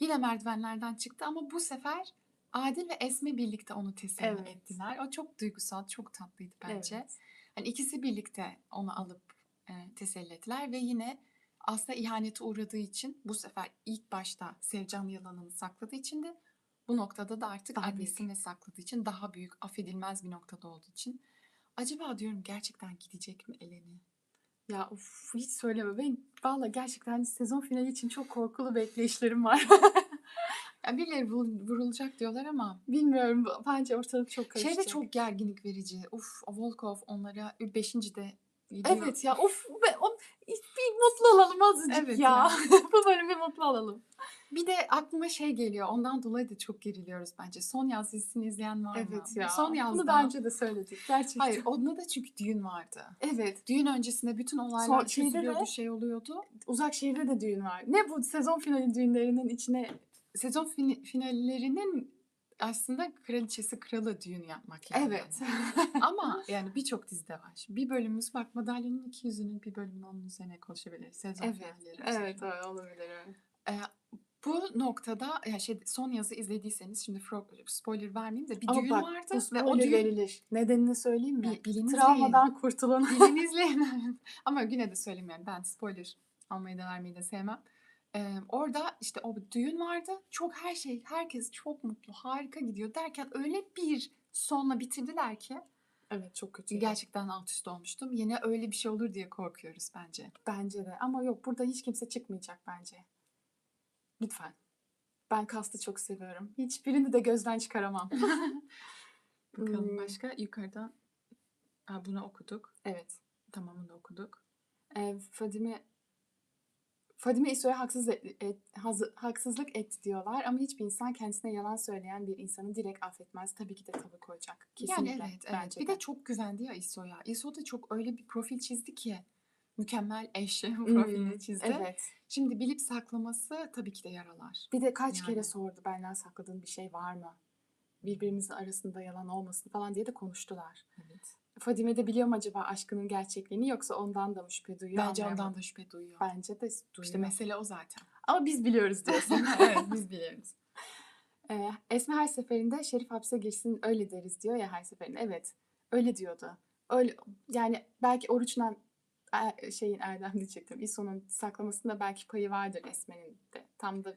Yine merdivenlerden çıktı ama bu sefer Adil ve Esme birlikte onu teselli Evet. ettiler. O çok duygusal, çok tatlıydı bence. Evet. Hani ikisi birlikte onu alıp teselli ettiler ve yine aslında ihanete uğradığı için bu sefer ilk başta Sevcan yalanını sakladığı için de bu noktada da artık Daha annesine sakladığı için daha büyük, affedilmez bir noktada olduğu için. Acaba diyorum gerçekten gidecek mi Eleni? Ya of, hiç söyleme. Ben valla gerçekten sezon finali için çok korkulu bekleyişlerim var. Ya birileri vurulacak diyorlar ama Bilmiyorum. Bence ortalık çok şey de karışacak. çok gerginlik verici. Uf, Volkov onlara 5. de gidiyor. Evet ya of bir mutlu olalım azıcık Evet ya. ya. Bu bölüm bir mutlu olalım. Bir de aklıma şey geliyor. Ondan dolayı da çok geriliyoruz bence. Son Yaz dizisini izleyen var mı? Evet ya. Son Bunu Yaz'da. daha önce de söyledik gerçekten. Hayır, onda da çünkü düğün vardı. Evet. Düğün öncesinde bütün olaylar Şeyde çözülüyordu, de şey oluyordu. Uzak Şehir'de de düğün var. Ne bu sezon finali düğünlerinin içine Sezon finallerinin aslında kraliçesi kralı düğün yapmak yani. evet. Ama yani birçok dizide var. Bir bölümümüz bak Madalyonun 200'ünün bir bölümünü onun üzerine konuşabiliriz. Sezon Evet. finalleri Evet üzerine. öyle olabilir. Evet. Bu noktada ya Son Yaz'ı izlediyseniz şimdi spoiler vermeyeyim de bir Ama düğün bak vardı bu ve o spoiler düğün verilir. Nedenini söyleyeyim mi? bilin izleyin. Travmadan kurtulun. Bilin izleyin. Ama yine de söyleyeyim yani ben spoiler almayı da vermeyi de sevmem. Orada işte o düğün vardı. Çok her şey, herkes çok mutlu, harika gidiyor derken öyle bir sonla bitirdiler ki Evet çok kötü. gerçekten alt üst olmuştum. Yine öyle bir şey olur diye korkuyoruz bence. Bence de. Ama yok burada hiç kimse çıkmayacak bence. Lütfen. Ben Kast'ı çok seviyorum. Hiçbirini de gözden çıkaramam. Bakalım başka yukarıda bunu okuduk. Evet. Tamamını da okuduk. Fadime İso'ya haksızlık etti diyorlar ama hiçbir insan kendisine yalan söyleyen bir insanı direkt affetmez. Tabii ki de tavır koyacak. Kesinlikle. Yani evet. Bence Bir de. de çok güvendi ya İso'ya. İso da çok öyle bir profil çizdi ki. Mükemmel eş profilini çizdi. Evet. Şimdi bilip saklaması tabii ki de yaralar. Bir de kaç Yani. kere sordu benden sakladığın bir şey var mı? Birbirimizin arasında yalan olmasın falan diye de konuştular. Evet. Fadime de biliyor mu acaba aşkının gerçekliğini yoksa ondan da mı şüphe duyuyor? Bence Anlayamadım. ondan da şüphe duyuyor. Bence de duyuyor. İşte mesele o zaten. Ama biz biliyoruz diyorsun. Evet biz biliyoruz. Esme her seferinde Şerif hapse girsin öyle deriz diyor ya her seferinde. Evet öyle diyordu. Öyle, yani belki Oruç'la Erdem diyecektim. İso'nun saklamasında belki payı vardır Esme'nin de. Tam da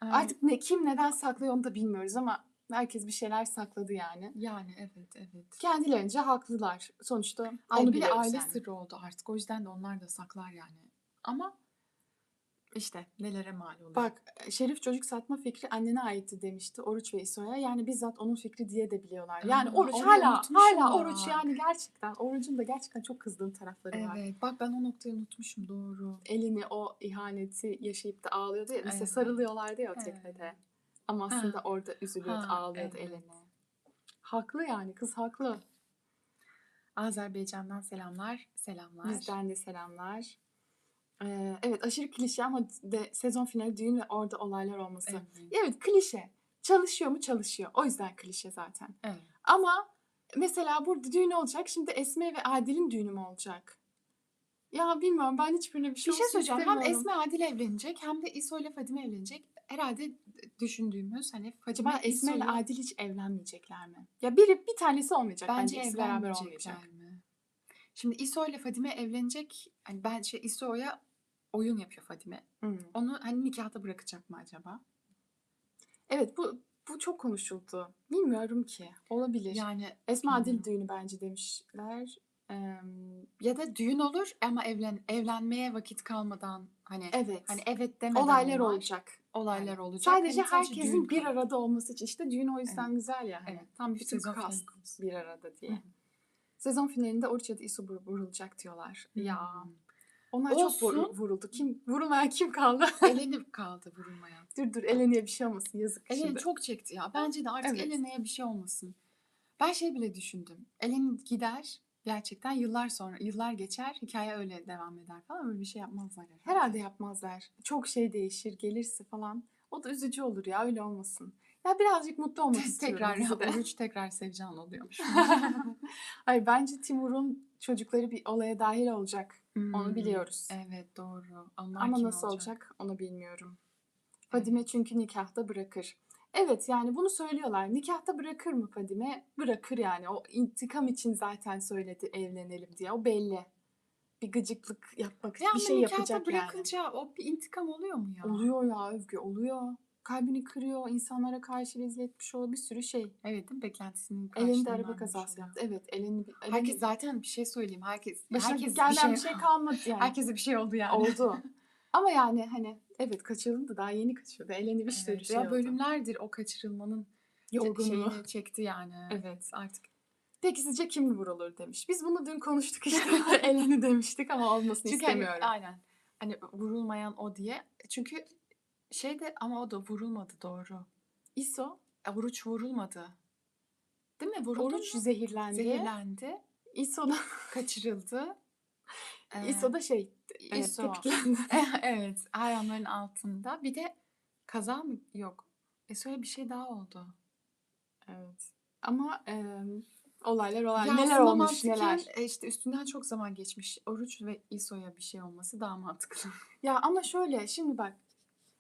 artık kim neden saklıyor onu da bilmiyoruz ama herkes bir şeyler sakladı yani. Yani evet. Kendilerince haklılar. Sonuçta Ay, onu bir de biliyoruz aile yani. sırrı oldu artık. O yüzden de onlar da saklar yani. Ama işte nelere mal oluyor. Bak Şerif çocuk satma fikri annene aitti demişti Oruç ve İso'ya. Yani bizzat onun fikri diye de biliyorlar. Yani Oruç orayı hala unutmuşum Oruç bak. yani gerçekten Oruç'un da gerçekten çok kızdığım tarafları var. Evet bak ben o noktayı unutmuşum doğru. Elini o ihaneti yaşayıp da ağlıyordu ya. Mesela Evet. sarılıyorlardı ya o Evet. teknede. Ama aslında orada üzülüyordu, ağlıyordu evet. Eleni. Haklı yani, kız haklı. Azerbaycan'dan selamlar, selamlar. Bizden de selamlar. Evet, aşırı klişe ama sezon finali düğün ve orada olaylar olması. Evet. Evet, klişe. Çalışıyor mu? Çalışıyor. O yüzden klişe zaten. Evet. Ama mesela burada düğün olacak. Şimdi Esme ve Adil'in düğünü mü olacak? Ya bilmiyorum, ben hiçbirine bir Bir şey şey olsun söyleyeceğim. Hem istemiyorum. Esme Adil evlenecek hem de İso ile Fadime evlenecek. Herhalde düşündüğümüz hani Fadime Acaba Esme ile İso'yu Adil hiç evlenmeyecekler mi? Ya bir tanesi olmayacak bence, bence ikisi beraber olmayacak. evlenmeyecekler mi? Şimdi İso ile Fadime evlenecek. Hani bence İso'ya oyun yapıyor Fadime. Onu hani nikahta bırakacak mı acaba? Evet, bu çok konuşuldu. Bilmiyorum ki. Olabilir. Yani Esme Adil bilmiyorum. düğünü bence demişler. Ya da düğün olur ama evlenmeye vakit kalmadan hani Evet. evet demeden Olaylar onlar. olacak. Olaylar Yani olacak. sadece Hani sadece düğün herkesin bir kalır. arada olması için işte düğün o yüzden Evet. güzel ya. Hani. Evet. Tam bir Bütün sezon finali cast konusu. bir arada Hı diye. hı. Sezon finalinde Oruç ya da İso vurulacak diyorlar. Ya Hmm. onlar çok Olsun. vuruldu. Vurulmayan kim kaldı? Eleni kaldı vurulmayan. dur Eleni'ye bir şey olmasın, yazık Eleni şimdi. çok çekti ya. Bence de artık Evet. Elene'ye bir şey olmasın. Ben şey bile düşündüm. Eleni gider gerçekten yıllar sonra, yıllar geçer, hikaye öyle devam eder falan ama bir şey yapmazlar herhalde. Herhalde yapmazlar. Çok şey değişir, gelirse falan. O da üzücü olur ya, öyle olmasın. Ya birazcık mutlu olmak istiyorum Tekrar dizide. Oruç tekrar Sevcan oluyormuş. Hayır, bence Timur'un çocukları bir olaya dahil olacak. Onu Hmm, biliyoruz. Evet doğru. Onlar Ama kim nasıl olacak? olacak onu bilmiyorum. Fadime Evet. çünkü nikahta bırakır. Evet, yani bunu söylüyorlar. Nikahta bırakır mı Fadime? Bırakır yani. O intikam için zaten söyledi evlenelim diye. O belli. Bir gıcıklık yapmak, Ya bir ama şey nikahta yapacak yani. bırakınca o bir intikam oluyor mu ya? Oluyor ya Özgü, oluyor. Kalbini kırıyor, insanlara karşı rezil etmiş oluyor, bir sürü şey. Evet değil mi? Beklentisinin Eleni de karşılığını araba vermemiş kazası oluyor. yaptı. Evet, Herkes zaten bir şey söyleyeyim. başına Herkes gelmeyen bir şey kalmadı yani. herkese bir şey oldu yani. Oldu. Ama yani hani evet, kaçırıldı, daha yeni kaçırdı. Eleni bir sürü Evet. şey Ya oldu. bölümlerdir o kaçırılmanın Yorgunluğu. şeyini çekti yani. Evet. Artık. Peki sizce kim vurulur demiş. Biz bunu dün konuştuk işte. Eleni demiştik ama olmasını Çünkü hani istemiyorum. aynen. Hani vurulmayan o diye. Çünkü ama o da vurulmadı doğru. İso, Oruç vurulmadı. Değil mi? Vuruldu Oruç mu? zehirlendi. Zehirlendi. İso da, Kaçırıldı. İso da evet, İso. tetiklendi. Evet. Ayağımların altında. Bir de kaza mı? Yok. Şöyle bir şey daha oldu. Evet. Ama olaylar Ya neler aslında olmuş mantıken neler. işte üstünden çok zaman geçmiş. Oruç ve İso'ya bir şey olması daha mantıklı. Ya ama şöyle şimdi bak,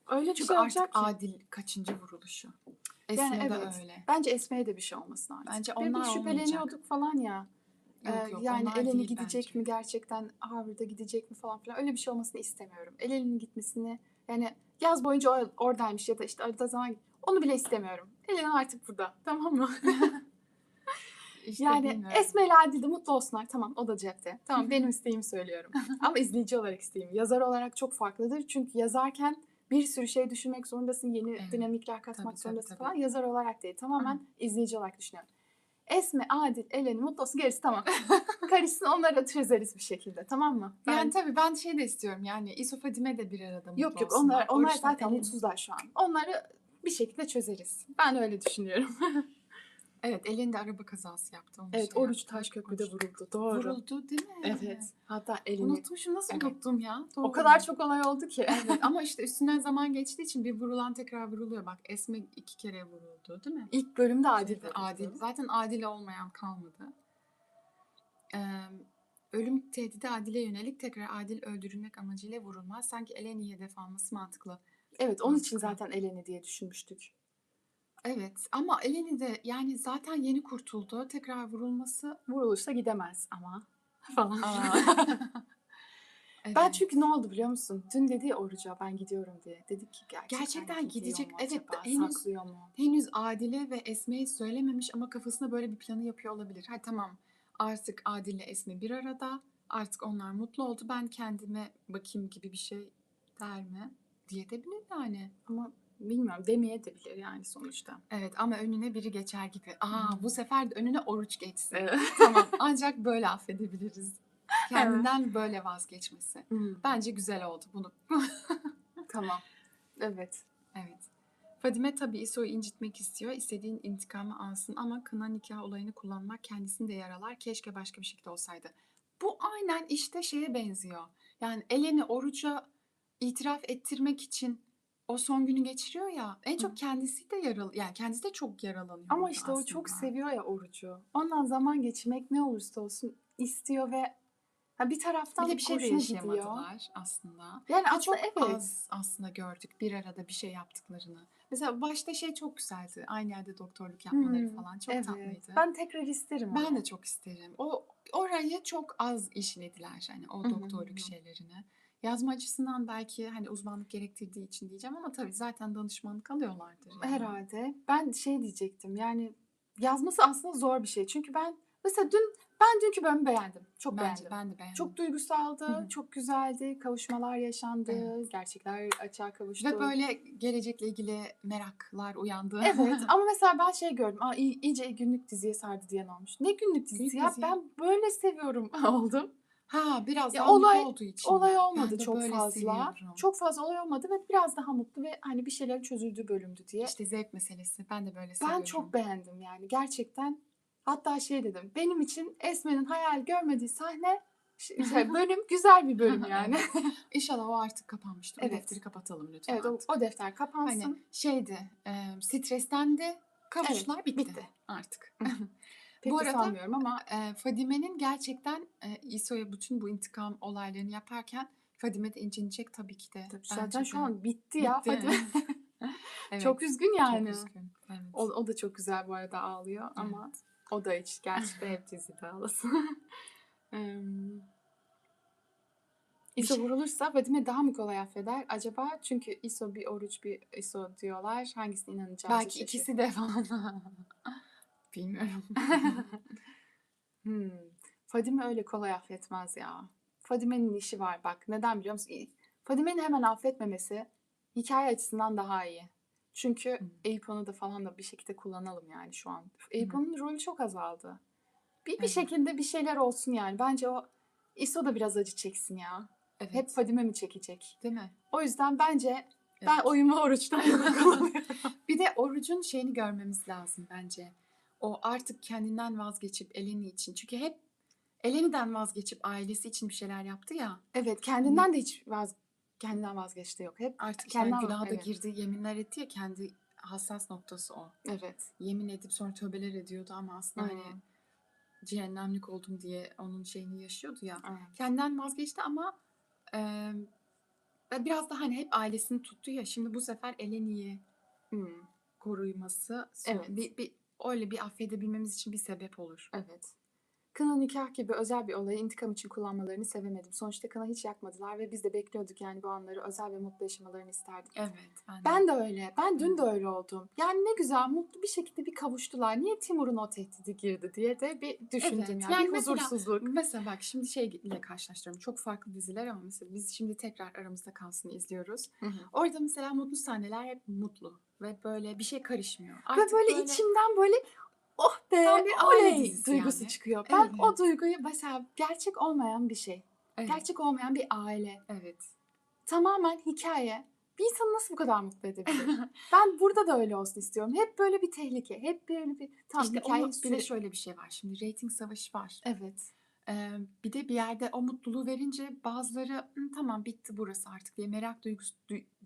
öyle bir Çünkü şey artık olacak ki. Adil kaçıncı vuruluşu. Yani Esme de evet. öyle. Bence Esme'ye de bir şey olmasın artık. Bence Bir onlar olmayacak. şüpheleniyorduk falan ya. Yok Yani onlar Eleni değil gidecek bence. mi gerçekten, Harvard'a gidecek mi falan filan, öyle bir şey olmasını istemiyorum. Eleni'nin gitmesini, yani yaz boyunca oradaymış ya da işte arada zaman, onu bile istemiyorum. Eleni artık burada, tamam mı? İşte Yani bilmiyorum. Esme ile Adil de mutlu olsunlar, tamam, o da cepte. Tamam, benim isteğimi söylüyorum. Ama izleyici olarak isteğim. Yazar olarak çok farklıdır. Çünkü yazarken bir sürü şey düşünmek zorundasın. Yeni Evet. dinamikler katmak Tabii, zorundasın tabii. falan. Yazar olarak değil. Tamamen izleyici olarak düşünüyorum. Esme, Adil, Eleni mutlu olsun, gerisi tamam. Karışsın, onları da çözeriz bir şekilde, tamam mı? Yani tabii ben şey de istiyorum yani İso Fadime de bir arada mutlu Yok olsunlar. onlar Oruç'la zaten Eleni. mutsuzlar şu an. Onları bir şekilde çözeriz. Ben öyle düşünüyorum. Evet Eleni de araba kazası yaptı. Onu Evet, şey Oruç yaptı. Taşköprü'de vuruldu. Doğru. Vuruldu değil mi? Evet. Hatta Eleni. Unutmuşum nasıl Evet. unuttum ya? Doğru. O kadar çok olay oldu ki. Evet ama işte üstünden zaman geçtiği için bir vurulan tekrar vuruluyor. Bak Esme 2 kere vuruldu değil mi? İlk bölümde Adil Şeyde, vuruldu. Adil. Zaten Adil olmayan kalmadı. Ölüm tehdidi Adil'e yönelik tekrar Adil öldürülmek amacıyla vurulmaz. Sanki Eleni'yi hedef alması mantıklı. Evet, onun için Mantıklı. zaten Eleni diye düşünmüştük. Evet ama Eleni de yani zaten yeni kurtuldu. Tekrar vurulması... Vurulursa gidemez ama falan. Evet. Ben çünkü ne oldu biliyor musun? Dün dedi ya Oruç'a, ben gidiyorum diye. Dedik ki Gerçekten gidiyor gidecek. mu Evet acaba? Saklıyor mu? henüz Adil'e ve Esme'ye söylememiş ama kafasında böyle bir planı yapıyor olabilir. Ha tamam artık Adil'le Esme bir arada. Artık onlar mutlu oldu. Ben kendime bakayım gibi bir şey der mi? Diyebilir yani. Ama bilmiyorum, demeyebilir yani sonuçta. Evet ama önüne biri geçer gibi. Bu sefer de önüne Oruç geçsin. Evet. Tamam ancak böyle affedebiliriz. Kendinden böyle vazgeçmesi. Bence güzel oldu bunu. Tamam. Evet. Evet. Fadime tabii İso'yu incitmek istiyor. İstediğin intikamı alsın ama kına nikah olayını kullanmak kendisini de yaralar. Keşke başka bir şekilde olsaydı. Bu aynen işte şeye benziyor. Yani Eleni Oruç'a itiraf ettirmek için o son günü geçiriyor ya. En Hı. çok kendisi de yaralı, yani kendisi de çok yaralanıyor Ama orada işte o çok aslında. seviyor ya Oruç'u. Ondan zaman geçirmek ne olursa olsun istiyor ve bir Bir taraftan de bir şey de hoşuna gidiyor. yaşayamadılar aslında. Yani Bir de aslında çok evet. az aslında gördük bir arada bir şey yaptıklarını. Mesela başta şey çok güzeldi. Aynı yerde doktorluk yapmaları falan çok Evet. tatlıydı. Ben tekrar isterim Ben onu. de çok isterim. O orayı çok az işlediler hani o Hı hı, doktorluk hı. şeylerini. Yazma açısından belki hani uzmanlık gerektirdiği için diyeceğim ama tabii zaten danışmanlık alıyorlardır yani. Herhalde. Ben şey diyecektim yani yazması aslında zor bir şey. Çünkü mesela ben dünkü bölümü beğendim. Çok Bence beğendim. ben de beğendim. Çok Hı duygusaldı, hı. çok güzeldi, kavuşmalar yaşandı, Evet. gerçekler açığa Ve kavuştu. böyle gelecekle ilgili meraklar uyandı. Evet ama mesela ben şey gördüm. İyice günlük diziye sardı diyen olmuş. Ne günlük dizisi Günlük ya? dizi ya. Ben böyle seviyorum oldum. Ha biraz Ya daha mutlu olay olduğu için olay mi? olmadı Ben de çok böyle fazla. seviyorum. Çok fazla olay olmadı ve biraz daha mutlu ve hani bir şeylerin çözüldüğü bölümdü diye. İşte zevk meselesi. Ben de böyle Ben seviyorum. çok beğendim yani gerçekten. Hatta şey dedim. Benim için Esme'nin hayal görmediği sahne bölüm güzel bir bölüm yani. Evet. İnşallah o artık kapanmıştır. O Evet. defteri kapatalım lütfen Evet artık. o defter Hani kapansın. şeydi, stresten de kavuştular, Evet, bitti, bitti. artık. Pek Bu de arada sanmıyorum ama Fadime'nin gerçekten İso'ya bütün bu intikam olaylarını yaparken Fadime de incinecek tabii ki de. tabii zaten Bence şu de. an bitti ya Bitti. Fadime. Evet. Çok üzgün Çok yani. üzgün. Evet. O da çok güzel bu arada ağlıyor ama Evet. o da hiç gerçekten hep dizide ağlasın. Bir İso şey. vurulursa Fadime daha mı kolay affeder? Acaba çünkü İso bir oruç bir İso diyorlar. Hangisine inanacağımızı Belki şaşır. ikisi de falan. Bilmiyorum. Hmm. Fadime öyle kolay affetmez ya. Fadime'nin işi var bak. Neden biliyor musun? Fadime'nin hemen affetmemesi hikaye açısından daha iyi. Çünkü Hmm. Eyüp onu da falan da bir şekilde kullanalım yani şu an. Hı Eyüp hı. onun rolü çok azaldı. Bir Evet. şekilde bir şeyler olsun yani. Bence o İso da biraz acı çeksin ya. Hep Evet. Fadime mi çekecek? Değil mi? O yüzden bence ben Evet. oyumu oruçtan yana kullanıyorum. Bir de Oruç'un şeyini görmemiz lazım bence. O artık kendinden vazgeçip Eleni için. Çünkü hep Eleni'den vazgeçip ailesi için bir şeyler yaptı ya. Evet Hani kendinden de hiç kendinden vazgeçti yok. Hep artık işte kendinden günaha da evet. girdi, yeminler etti ya, kendi hassas noktası o. Evet. Yemin edip sonra tövbeler ediyordu ama aslında hani cehennemlik oldum diye onun şeyini yaşıyordu ya. Evet. Kendinden vazgeçti ama e, biraz da hani hep ailesini tuttu ya. Şimdi bu sefer Eleni'yi Hmm. koruyması Evet. öyle bir affedebilmemiz için bir sebep olur. Evet. Kına nikah gibi özel bir olayı intikam için kullanmalarını sevemedim. Sonuçta kına hiç yakmadılar ve biz de bekliyorduk yani bu anları özel ve mutlu yaşamalarını isterdik. Evet, ben de. Ben de öyle. Ben dün de öyle oldum. Yani ne güzel mutlu bir şekilde bir kavuştular. Niye Timur'un o tehdidi girdi diye de bir düşündüm Evet, ya. yani Bir huzursuzluk. mesela bak şimdi şeyle karşılaştırıyorum. Çok farklı diziler ama mesela biz şimdi tekrar aramızda kalsın izliyoruz. Hı hı. Orada mesela mutlu sahneler hep mutlu ve böyle bir şey karışmıyor. Ve Artık böyle içimden böyle oh be tam bir aile oley dizisi duygusu yani. çıkıyor. Evet, Ben o duyguyu mesela gerçek olmayan bir şey. evet, Gerçek olmayan bir aile. evet. Tamamen hikaye. Bir insanı nasıl bu kadar mutlu edebilir? Ben burada da öyle olsun istiyorum. Hep böyle bir tehlike. Hep böyle bir tamam İşte hikaye bir de şöyle bir şey var. Şimdi reyting savaşı var. Evet. Bir de bir yerde o mutluluğu verince bazıları tamam bitti burası artık diye merak duygusu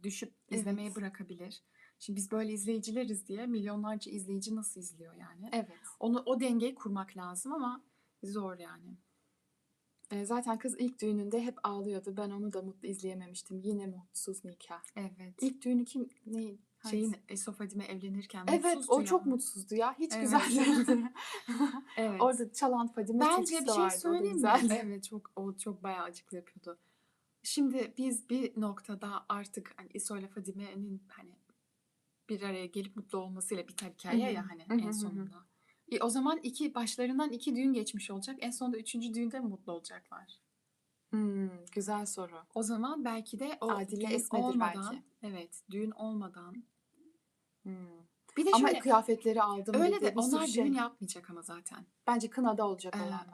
düşüp izlemeyi Evet. bırakabilir. Şimdi biz böyle izleyicileriz diye milyonlarca izleyici nasıl izliyor yani? Evet. O dengeyi kurmak lazım ama zor yani. Zaten kız ilk düğününde hep ağlıyordu. Ben onu da mutlu izleyememiştim. Yine mutsuz nikah. Evet. İlk düğünü kim ne? Şeyin Esofadime evlenirken Evet mutsuzdu o ya. çok mutsuzdu ya. Hiç Evet. güzel değildi. Evet. Orada çalan Fadime Bence türküsü bir de şey vardı. O da söyleyeyim mi? güzeldi. Evet, o çok bayağı acıklı yapıyordu. Şimdi biz bir noktada artık hani İso ile Fadime'nin hani bir araya gelip mutlu olmasıyla biter hikaye ya hani en sonunda. O zaman başlarından iki düğün geçmiş olacak. En sonunda üçüncü düğünde mi mutlu olacaklar? Güzel soru. O zaman belki de o Adile düğün Esme'dir olmadan, belki. evet, düğün olmadan. Hmm. Bir de Ama şöyle, kıyafetleri aldım öyle dedi. de Bir sürü onlar düğün şey. yapmayacak ama zaten. Bence kınada olacak Ee, olanlar.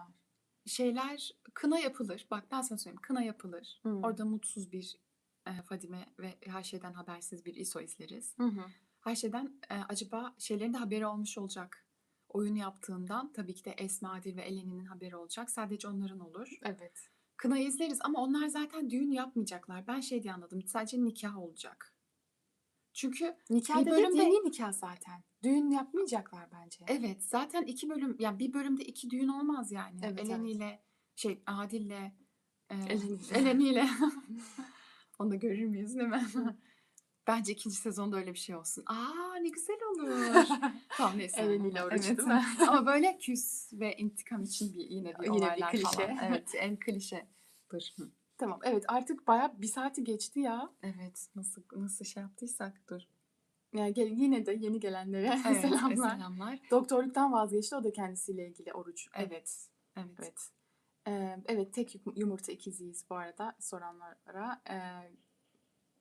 şeyler kına yapılır. Bak ben sana söyleyeyim, kına yapılır. Hmm. Orada mutsuz bir Fadime ve her şeyden habersiz bir İso izleriz. Hı hı. her şeyden acaba şeylerin de haberi olmuş olacak. Oyun yaptığından tabii ki de Esma, Adil ve Eleni'nin haberi olacak. Sadece onların olur. Evet. Kınayı izleriz ama onlar zaten düğün yapmayacaklar. Ben şey diye anladım. Sadece nikah olacak. Çünkü Nikah bir dedi bölümde dini nikah zaten. Düğün yapmayacaklar bence. evet zaten 2 bölüm yani bir bölümde 2 düğün olmaz yani. Evet, Eleni evet. ile Adil'le Eleniyle. Eleni'yle onu da görür müyüz değil mi? Bence ikinci sezonda öyle bir şey olsun. Aa ne güzel olur. Tamam neyse. Eleniyle oruç Evet. değil mi? Ama böyle küs ve intikam için yine bir Yine bir olaylar klişe. falan. Evet en klişe. Dur. Tamam, evet, artık bayağı 1 saati geçti ya. Evet nasıl şey yaptıysak dur. Yani yine de yeni gelenlere Evet selamlar. selamlar. Doktorluktan vazgeçti. O da kendisiyle ilgili oruç. Evet. Evet. Evet. Evet, tek yumurta ikiziyiz bu arada soranlara.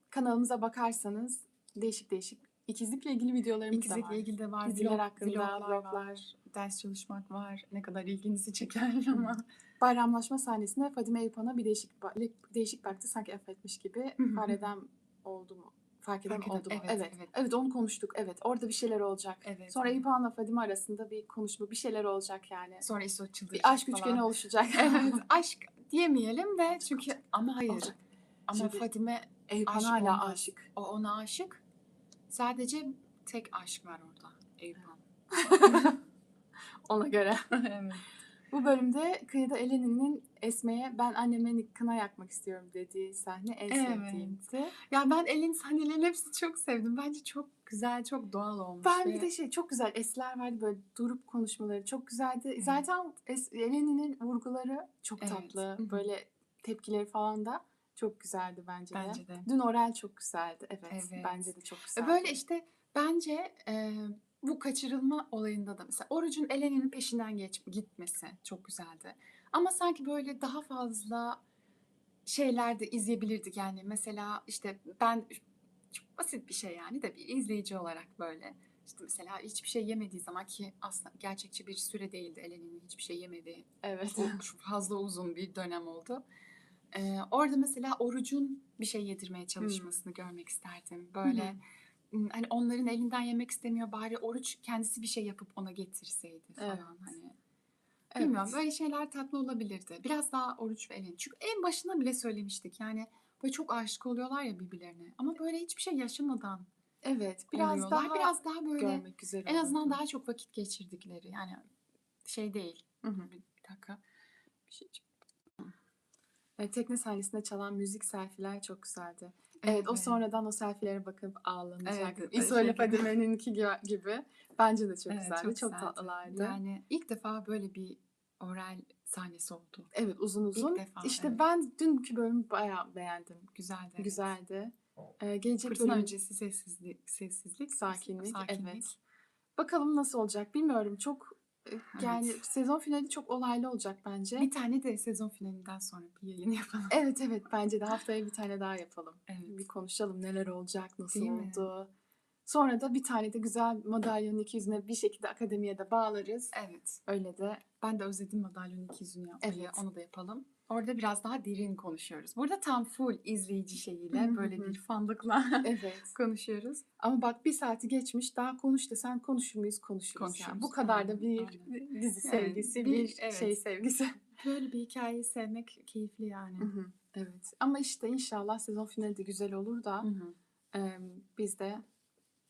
Kanalımıza bakarsanız değişik değişik ikizlikle ilgili videolarımız da İkizlikle var. ilgili de var. Diziler hakkında Vloglar vloglar. var. Ders çalışmak var. Ne kadar ilginizi çeker ama. Bayramlaşma sahnesinde Fadime Eyüphan'a bir değişik baktı, sanki affetmiş gibi. Fark oldu mu? Fark eden oldu mu? Evet. Evet, onu konuştuk. Evet, orada bir şeyler olacak. Evet. Sonra Eyüphan'la Fadime arasında bir konuşma, bir şeyler olacak yani. Sonra İso Bir çıldıracak aşk falan. üçgeni oluşacak. Evet. Aşk diyemeyelim de çünkü Olacak. ama hayır. Olacak. Ama Şimdi Fadime Eyüphan aşık hala olmaz. aşık. O ona aşık. Sadece tek aşk var orada. Eyüphan. Ona göre. Evet. Bu bölümde kıyıda Eleni'nin Esme'ye ben anneme kına yakmak istiyorum dediği sahne en Evet. sevdiğimdi. Ya ben Elin sahnelerin hepsini çok sevdim. Bence çok güzel, çok doğal olmuş. Ben ve bir de çok güzel esler vardı, böyle durup konuşmaları çok güzeldi. Evet. Zaten Eleni'nin vurguları çok Evet. tatlı. Hı hı. Böyle tepkileri falan da çok güzeldi bence de. Bence de. Dün Orel çok güzeldi. Evet, Evet. bence de çok Ve güzeldi. böyle işte bence bu kaçırılma olayında da mesela Oruç'un Eleni'nin peşinden gitmesi çok güzeldi. Ama sanki böyle daha fazla şeyler de izleyebilirdik yani. Mesela işte ben çok basit bir şey yani de bir izleyici olarak böyle işte mesela hiçbir şey yemediği zaman ki aslında gerçekçi bir süre değildi Eleni'nin hiçbir şey yemediği. Evet. Çok fazla uzun bir dönem oldu. Orada mesela Oruç'un bir şey yedirmeye çalışmasını görmek isterdim. Böyle hani onların elinden yemek istemiyor bari Oruç kendisi bir şey yapıp ona getirseydi falan Evet. hani. Evet. Bilmiyorum böyle şeyler tatlı olabilirdi. Biraz daha Oruç ve Elin. Çünkü en başına bile söylemiştik yani böyle çok aşık oluyorlar ya birbirlerine. Ama böyle hiçbir şey yaşamadan Evet, oluyorlar. Biraz daha böyle görmek güzel en azından olurdu. daha çok vakit geçirdikleri yani şey değil. Bir dakika. Bir şey Tekne sahnesinde çalan müzik selfie'ler çok güzeldi. Evet, o sonradan o selfie'lere bakıp ağlanacak. Evet, İso şey ile gibi. Fadime'ninki gibi. Bence de çok Evet, güzeldi. çok Çok güzeldi. tatlılardı. Yani ilk defa böyle bir oral sahnesi oldu. Evet, uzun İlk uzun. defa. İşte evet. ben dünkü bölümü bayağı beğendim. Güzeldi. Evet. Güzeldi. Gelecek Fırtına bölüm öncesi sessizlik, sakinlik. sakinlik. Evet. Bakalım nasıl olacak bilmiyorum. Çok yani Evet. sezon finali çok olaylı olacak bence. Bir tane de sezon finalinden sonra bir yayın yapalım. Evet, bence de haftaya bir tane daha yapalım. Evet. Bir konuşalım neler olacak, nasıl Değil mi? oldu. Sonra da bir tane de güzel madalyonun iki yüzüne bir şekilde akademiye de bağlarız. Evet. Öyle de. Ben de özledim madalyonun iki yüzünü yapmayı. Evet. Onu da yapalım. Orada biraz daha derin konuşuyoruz. Burada tam full izleyici şeyiyle böyle bir fanlıkla Evet. konuşuyoruz. Ama bak 1 saati geçmiş, daha konuş desen konuşur muyuz? Konuşuruz. Yani. Bu kadar da bir dizi sevgisi, Yani bir evet. şey sevgisi. Böyle bir hikayeyi sevmek keyifli yani. Evet. Ama işte inşallah sezon finali de güzel olur da biz de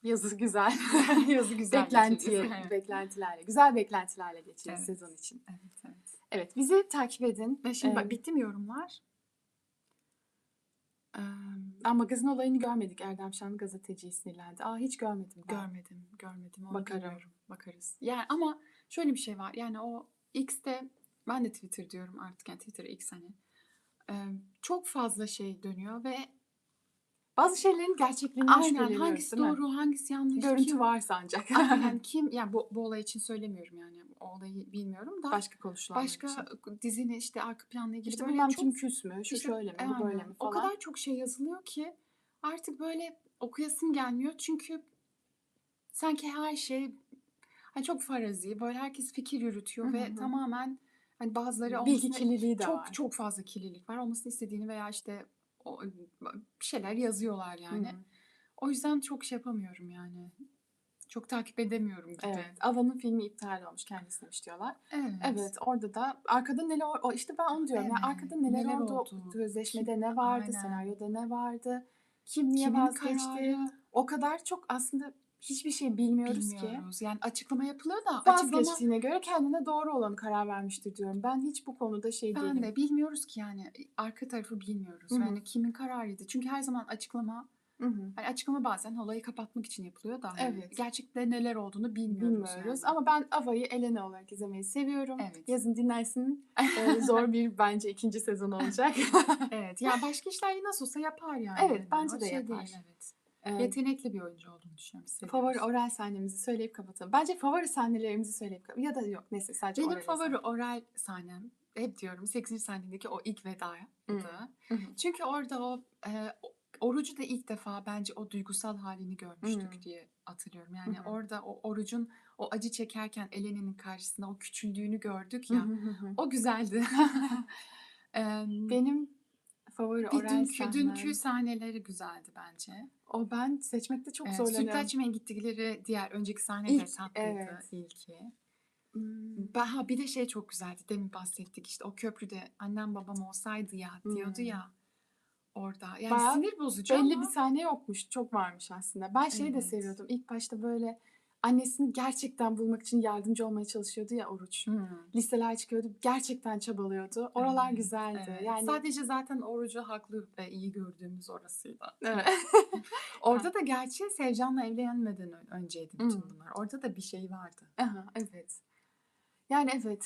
yazı güzel, Yazı güzel geçireceğiz. beklentilerle, güzel beklentilerle geçeceğiz Evet. sezon için. Evet. Evet, bizi takip edin. Ve şimdi bitti mi yorumlar? Magazin olayını görmedik. Erdem Şan gazeteciyi sinirlendi. Hiç görmedim ben. Görmedim. Onu Bakarım. bilmiyorum. Bakarız. Yani ama şöyle bir şey var. Yani o X'te ben de Twitter diyorum artık. Yani Twitter X hani. Çok fazla şey dönüyor ve Bazı şeylerin gerçekliğinden aynen şüpheleniyoruz, hangisi değil mi? doğru, hangisi yanlış, Görüntü kim varsa ancak. aynen kim yani bu olay için söylemiyorum yani. O olayı bilmiyorum da Başka konuşulanlar için. başka dizinin işte arka planla ilgili İşte böyle bilmem çok kim küs mü, şu işte şöyle mi, bu böyle aynen. mi O falan. kadar çok şey yazılıyor ki artık böyle okuyasım gelmiyor. Çünkü sanki her şey hani çok farazi, böyle herkes fikir yürütüyor ve tamamen hani bazıları Bilgi olmasını kirliliği de var. çok fazla kirlilik var. Olmasını istediğini veya işte bir şeyler yazıyorlar yani. O yüzden çok şey yapamıyorum yani. Çok takip edemiyorum gibi. Evet. Ava'nın filmi iptal olmuş. Kendisi demiş diyorlar. Evet. Evet, orada da arkada neler işte ben onu diyorum. Yani Evet. arkada neler Neler oldu? oldu? Sözleşmede Kim? ne vardı? Aynen. Senaryoda ne vardı? Kim niye Kimin vazgeçti? kararı? O kadar çok aslında hiçbir şey bilmiyoruz ki. Bilmiyoruz. Yani açıklama yapılıyor da açıklama Vazgeçtiğine göre kendine doğru olanı karar vermiştir diyorum. Ben hiç bu konuda şey ben değilim. de bilmiyoruz ki yani arka tarafı bilmiyoruz. Hı hı. Yani kimin kararıydı? Çünkü her zaman açıklama Hı hı. hani açıklama bazen olayı kapatmak için yapılıyor da hani Evet. gerçekte neler olduğunu bilmiyoruz yani. Ama ben Ava'yı Elena olarak izlemeyi seviyorum. Evet. Yazın dinlersin. Zor bir bence ikinci sezon olacak. Evet. Ya başka işler nasıl olsa yapar yani. Evet, Hani bence o de şey yapar. değil, evet. Ee, Yetenekli bir oyuncu olduğunu düşünüyorum. Favori Seviyoruz. oral sahnemizi söyleyip kapatalım. Bence favori sahnelerimizi söyleyip kapatalım. Ya da yok neyse sadece Benim oral favori sahne. oral sahnem hep diyorum 8. sahnedeki o ilk vedaydı. Hı hı. Çünkü orada orucu da ilk defa bence o duygusal halini görmüştük diye hatırlıyorum. Yani Hı hı. orada o orucun o acı çekerken Eleni'nin karşısında o küçüldüğünü gördük ya. O güzeldi. Benim favori Bir oral dünkü sahnem. sahneleri güzeldi bence. O ben seçmekte çok zorlanıyorum. Sütlaç içmeye gittikleri diğer önceki sahne de İlk, tatlıydı, evet. ilki. Hmm. Bir de şey çok güzeldi. Demin bahsettik işte o köprüde annem babam olsaydı ya diyordu ya orada. Yani Bayağı sinir bozucu belli bir ama sahne yokmuş. Çok varmış aslında. Ben şeyi de evet. seviyordum. İlk başta böyle annesini gerçekten bulmak için yardımcı olmaya çalışıyordu ya Oruç. Listeler çıkıyordu. Gerçekten çabalıyordu. Oralar Evet, güzeldi. evet. Yani Sadece zaten orucu haklı ve iyi gördüğümüz orasıydı. evet. Orada da gerçi Sevcan'la evlenmeden önceydi bütün Hı. bunlar. Orada da bir şey vardı. Aha, evet. Yani evet.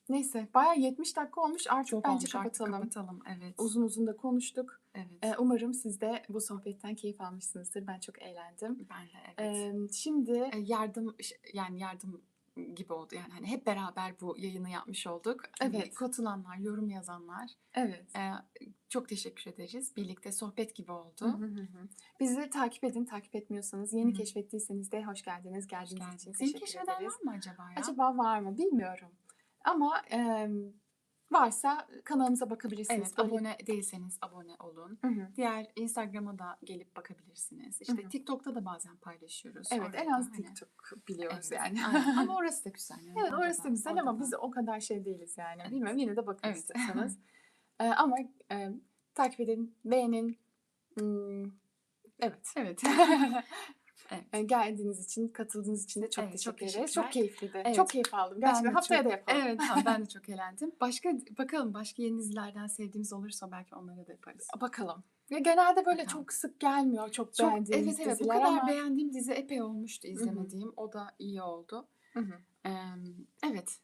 Neyse bayağı 70 dakika olmuş. Artık Çok bence olmuş artık kapatalım. kapatalım. Evet. Uzun uzun da konuştuk. Evet. Umarım siz de bu sohbetten keyif almışsınızdır. Ben çok eğlendim. Ben de evet. Şimdi Yardım gibi oldu yani hani hep beraber bu yayını yapmış olduk. Hani evet. katılanlar, yorum yazanlar Evet. çok teşekkür ederiz. Birlikte sohbet gibi oldu. Bizi takip edin. Takip etmiyorsanız yeni keşfettiyseniz de hoş geldiniz. Geldiğiniz için Seni teşekkür keşfeden ederiz. var mı acaba ya? Acaba var mı bilmiyorum. Ama varsa kanalımıza bakabilirsiniz. Evet, abone değilseniz abone olun. Diğer Instagram'a da gelip bakabilirsiniz. İşte TikTok'ta da bazen paylaşıyoruz. Evet, Orada en az hani... TikTok biliyoruz Evet, yani. aynen. Ama orası da güzel. Yani. Evet, orası da güzel ama da. biz o kadar şey değiliz yani. Evet. Bilmiyorum, yine de bakın Evet. istiyorsanız. Ama takip edin, beğenin. Evet. Evet. Evet. Geldiğiniz için, katıldığınız için de çok Evet, çok teşekkür ederiz. teşekkürler. Çok keyifliydi. Evet. Çok keyif aldım. Gerçekten haftaya da yapalım. Evet, ben de çok eğlendim. Bakalım başka yeni dizilerden sevdiğimiz olursa belki onlara da yaparız. Bakalım. Ya genelde böyle Bakalım. çok sık gelmiyor çok beğendiğimiz Evet bu diziler kadar ama beğendiğim dizi epey olmuştu izlemediğim. O da iyi oldu. Evet.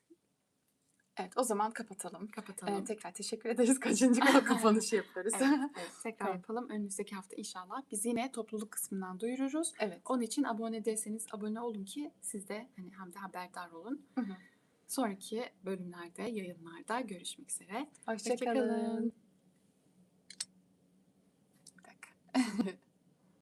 Evet, o zaman kapatalım. Kapatalım. Tekrar teşekkür ederiz. Kaçıncı kapanışı yapıyoruz. Evet, tekrar yapalım. Önümüzdeki hafta inşallah biz yine topluluk kısmından duyururuz. Evet. Onun için abone değilseniz abone olun ki siz de hani hem de haberdar olun. Sonraki bölümlerde, yayınlarda görüşmek üzere. Hoşça kalın. Bir dakika.